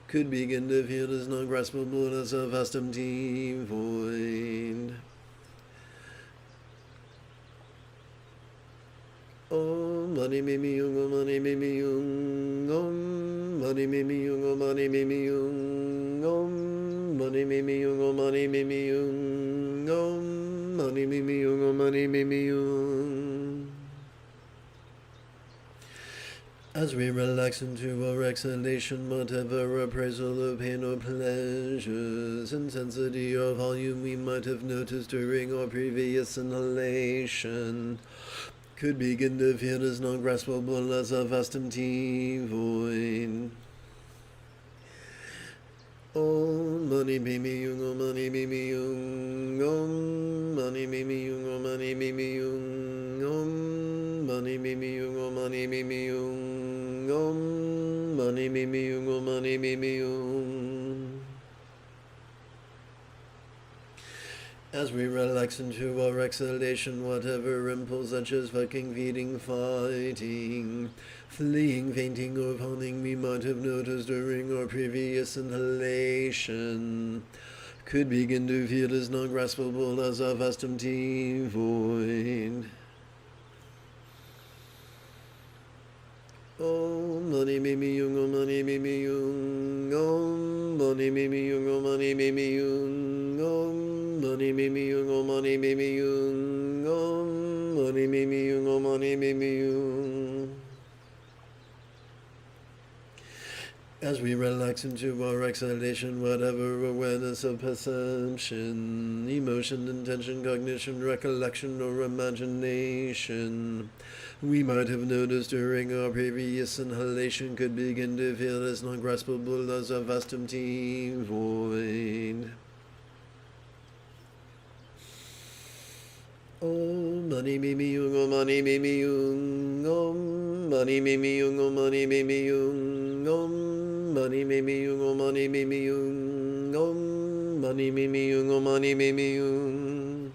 could begin to feel as non-graspable as a vast empty void. Om Mani Mimi Yung, Om Mani Mimi Yung, Om Mani Mimi Yung, Om Mani Mimi Yung, Om Mani Mimi Yung, Om Mani Mimi Yung, Om Mani Mimi Yung, Om Mani Mimi Yung. As we relax into our exhalation, whatever appraisal of pain or pleasures, intensity or volume we might have noticed during our previous inhalation could begin to feel as non-graspable as a vast empty void. Om Mani Mimi Yung, Om Mani Mimi Yung, Om Mani Mimi Yung, Om Mani Mimi Yung, Om Mani Mimi Yung, Om Mani Mimi Yung, Om Mani Mimi Yung, Om Mani Mimi Yung. As we relax into our exhalation, whatever impulse such as fucking, feeding, fighting, fleeing, fainting, or falling we might have noticed during our previous inhalation could begin to feel as non-graspable as a vast empty void. Om Mani Mimi Yung, Om Mani Mimi Yung, Om Mani Mimi Yung, Om Mani Mimi Yung, Om Mani Mimi Yung, Om Mani Mimi Yung, Om Mani Mimi Yung, Om Mani Mimi Yung. As we relax into our exhalation, whatever awareness of perception, emotion, intention, cognition, recollection, or imagination we might have noticed during our previous inhalation could begin to feel as non-graspable as a vast empty void. Om Mani Mimi Yung, Om Mani Mimi Yung, Om Mani Mimi Yung, Om Mani Mimi Yung, Om Mani Mimi Yung, Om Mani Mimi Yung, Om Mani Mimi Yung, Om Mani Mimi Yung.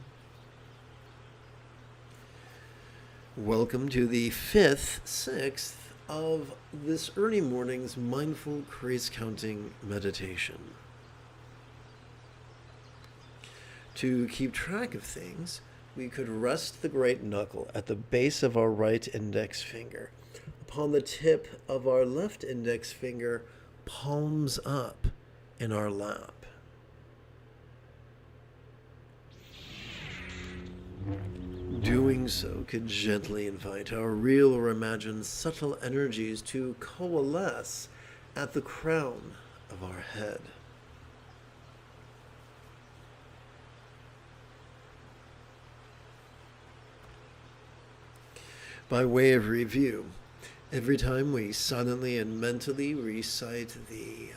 Welcome to the 6th of this early morning's mindful crease counting meditation. To keep track of things, we could rest the great knuckle at the base of our right index finger, upon the tip of our left index finger, palms up in our lap. Doing so could gently invite our real or imagined subtle energies to coalesce at the crown of our head. By way of review, every time we silently and mentally recite the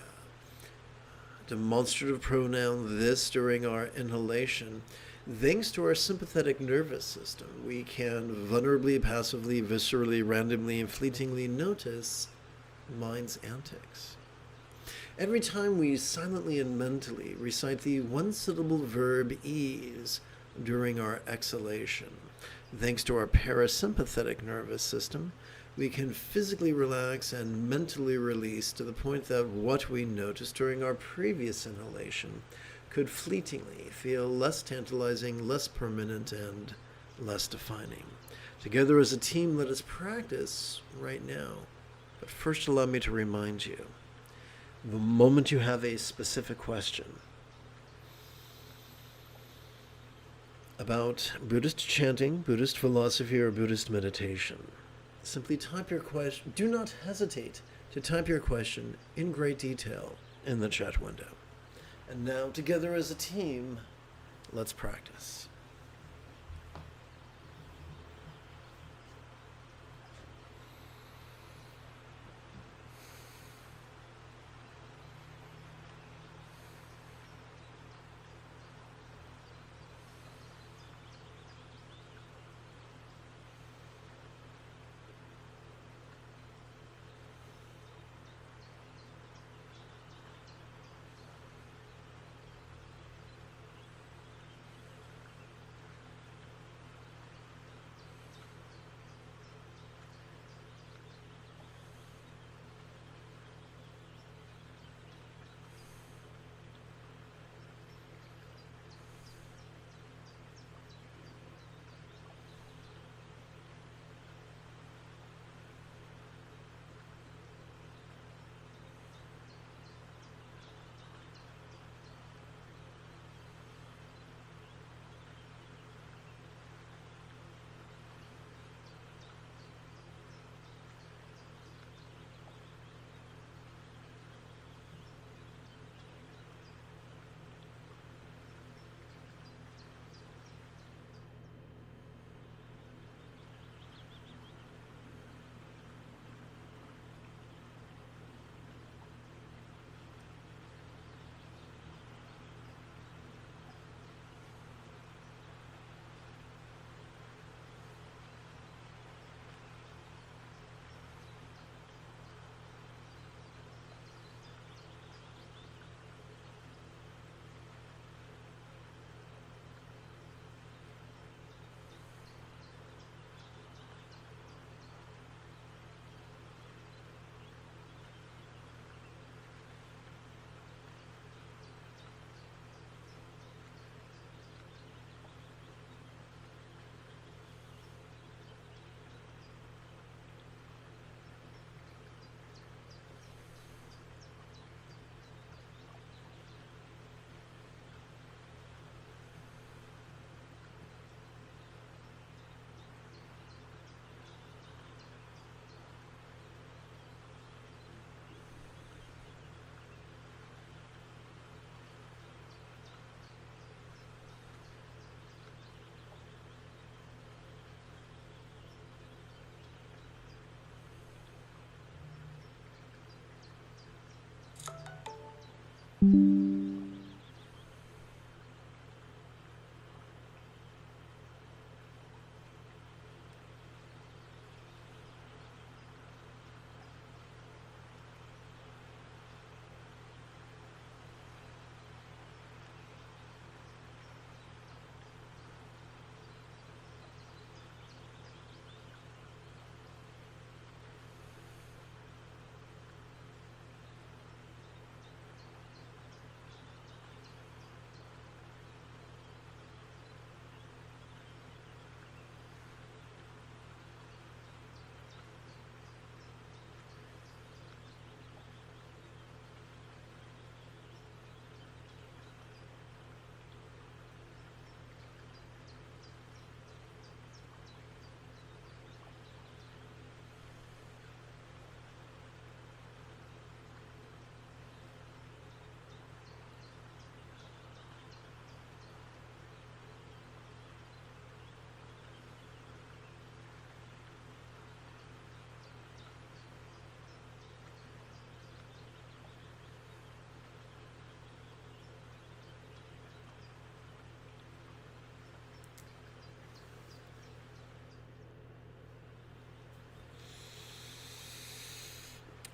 demonstrative pronoun this during our inhalation, thanks to our sympathetic nervous system, we can vulnerably, passively, viscerally, randomly, and fleetingly notice mind's antics. Every time we silently and mentally recite the one-syllable verb ease during our exhalation, thanks to our parasympathetic nervous system, we can physically relax and mentally release to the point that what we noticed during our previous inhalation could fleetingly feel less tantalizing, less permanent, and less defining. Together as a team, let us practice right now. But first, allow me to remind you, the moment you have a specific question about Buddhist chanting, Buddhist philosophy, or Buddhist meditation, simply type your question. Do not hesitate to type your question in great detail in the chat window. And now, together as a team, let's practice.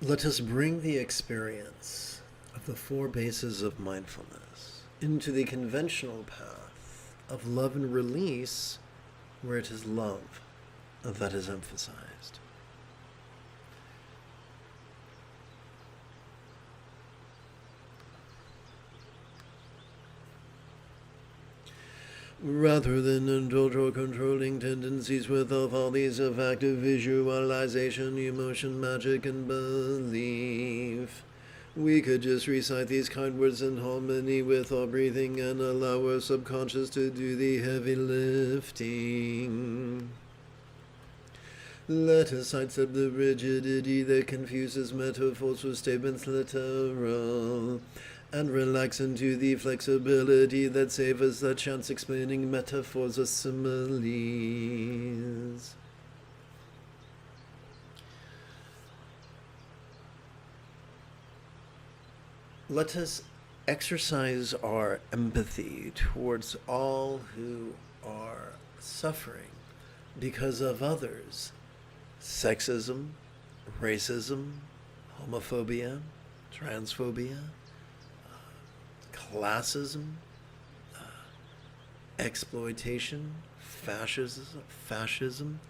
Let us bring the experience of the four bases of mindfulness into the conventional path of love and release, where it is love that is emphasized. Rather than indulge or controlling tendencies with all these of active visualization, emotion, magic, and belief, we could just recite these kind words in harmony with our breathing and allow our subconscious to do the heavy lifting. Let us sidestep the rigidity that confuses metaphors with statements literal, and relax into the flexibility that savors the chance explaining metaphors or similes. Let us exercise our empathy towards all who are suffering because of others. Sexism, racism, homophobia, transphobia, classism, exploitation, fascism,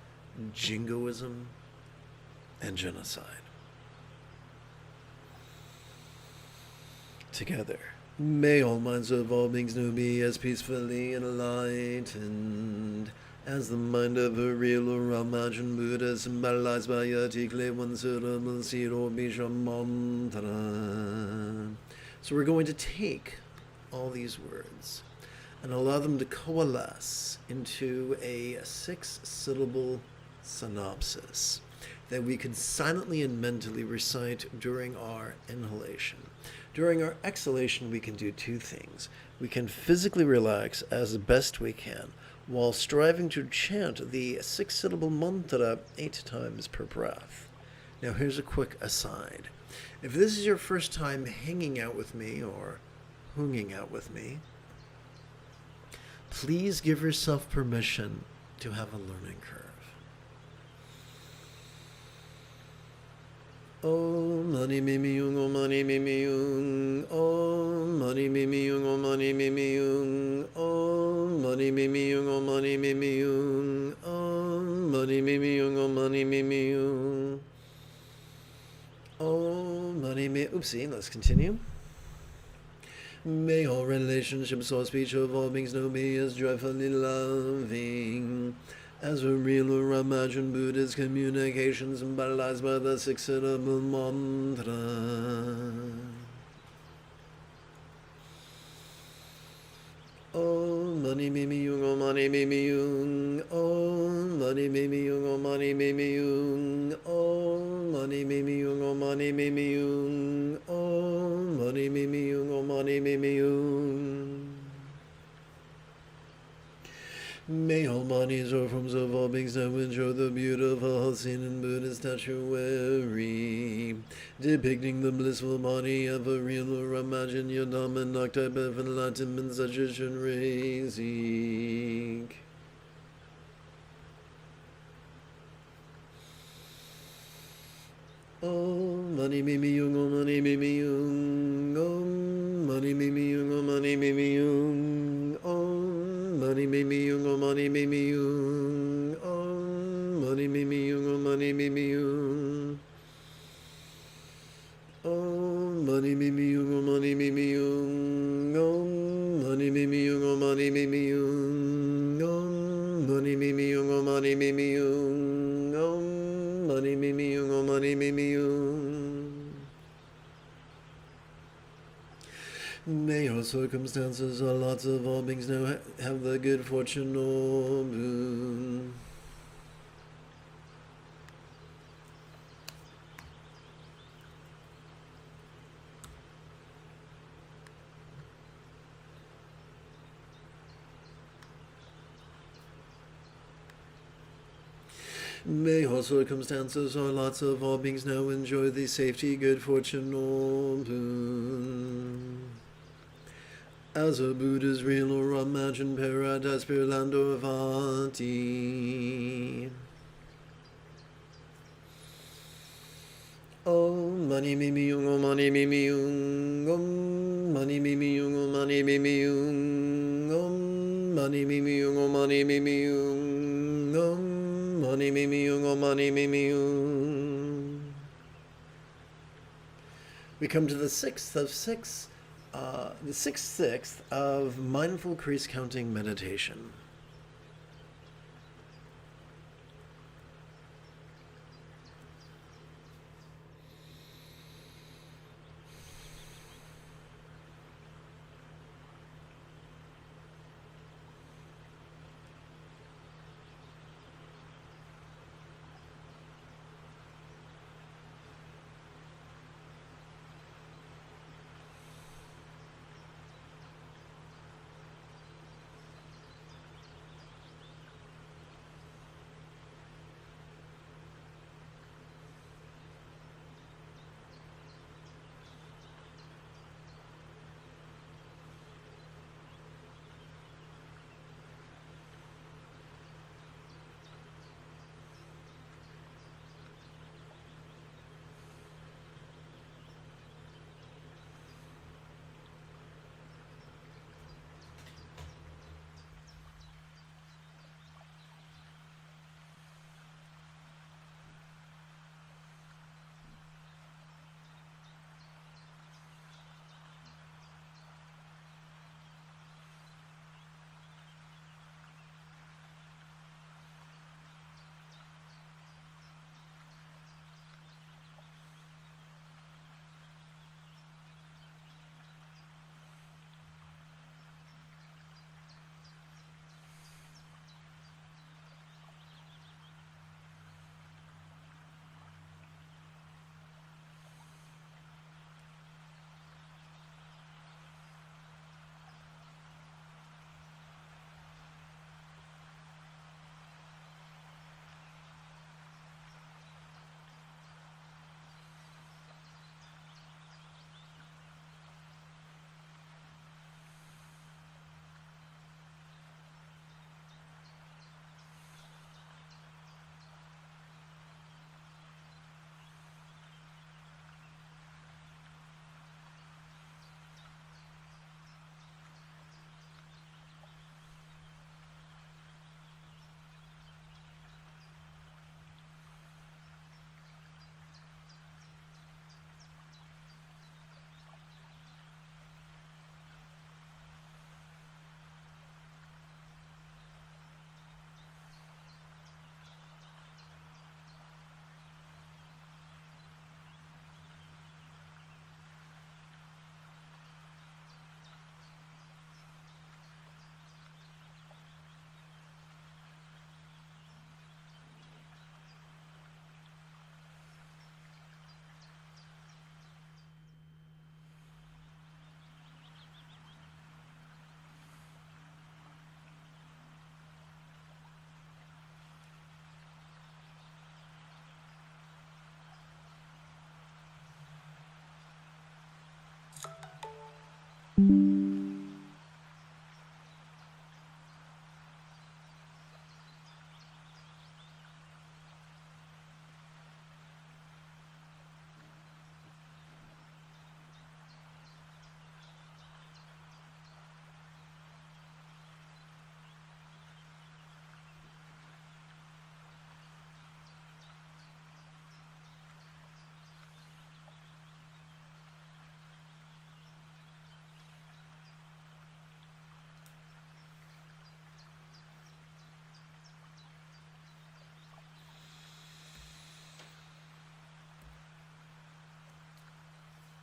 jingoism, and genocide. Together, may all minds of all beings know me as peacefully enlightened as the mind of a real or imagined Buddha symbolized by a tikle one syllable zero bisha mantra. So we're going to take all these words and allow them to coalesce into a 6-syllable synopsis that we can silently and mentally recite during our inhalation. During our exhalation, we can do two things. We can physically relax as best we can while striving to chant the 6-syllable mantra 8 times per breath. Now here's a quick aside. If this is your first time hanging out with me or hanging out with me, please give yourself permission to have a learning curve. Oh, money mimi yung, oh, money mimi yung, oh, money mimi yung, oh, money mimi yung, oh, money mimi yung, oh, money mimi yung, oh, money mimi yung, oh, money mimi yung, oh, money mimi. Oopsie, let's continue. May all relationships or speech of all beings know me as joyfully loving, as a real or imagined Buddhist communication symbolized by the 6-syllable mantra. Oh, money mimi yung, oh, money mimi yung, oh, money mimi yung, oh, money mimi yung, oh, money mimi yung, oh, money mimi yung, oh, money mimi yung, oh, money mimi yung. May all bodies or forms of all beings now enjoy the beautiful scene in Buddhist statuary, depicting the blissful body of a real or imagined Yodam archetype of enlightenment such as Shinrezik. Om Mani Mimi Yung, Om Mani Mimi Yung, Om Mani Mimi Yung, Om Mani Mimi Yung, Om Mani Mimi Yung, Om Mani Mimi Yung, Om Mani Mimi Yung, Om Mani Mimi Yung, Om Mani Mimi Yung, Om Mani Mimi Yung, Om Mani Mimi Yung, Om Mani Mimi Yung, Om Mani Mimi Yung, Om Mani Mimi Yung, Om Mani Mimi Yung, Om Mani Mimi Yung. May all circumstances or lots of all beings now have the good fortune or boon. May all circumstances or lots of all beings now enjoy the safety, good fortune, or boon. As a Buddha's real or imagined paradise, Pirlando Vati. Om Mani Mimi Yung, Om Mani Mimi Yung, Om Mani Mimi Yung, Om Mani Mimi Yung, Om Mani Mimi Yung, Om Mani Mimi Yung, Om Mani Mimi Yung, Om Mani Mimi Yung. We come to the sixth sixth of mindful crease counting meditation.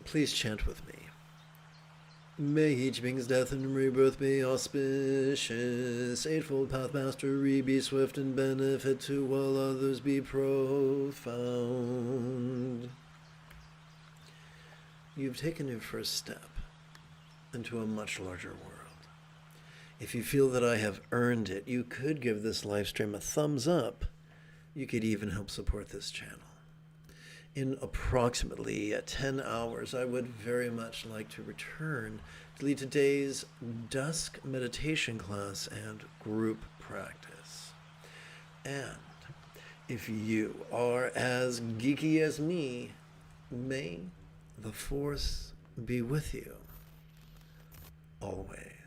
please chant with me. May each being's death and rebirth be auspicious. Eightfold path mastery be swift and benefit to all others be profound. You've taken your first step into a much larger world. If you feel that I have earned it, you could give this live stream a thumbs up. You could even help support this channel. In approximately 10 hours, I would very much like to return to lead today's dusk meditation class and group practice. And if you are as geeky as me, may the Force be with you always.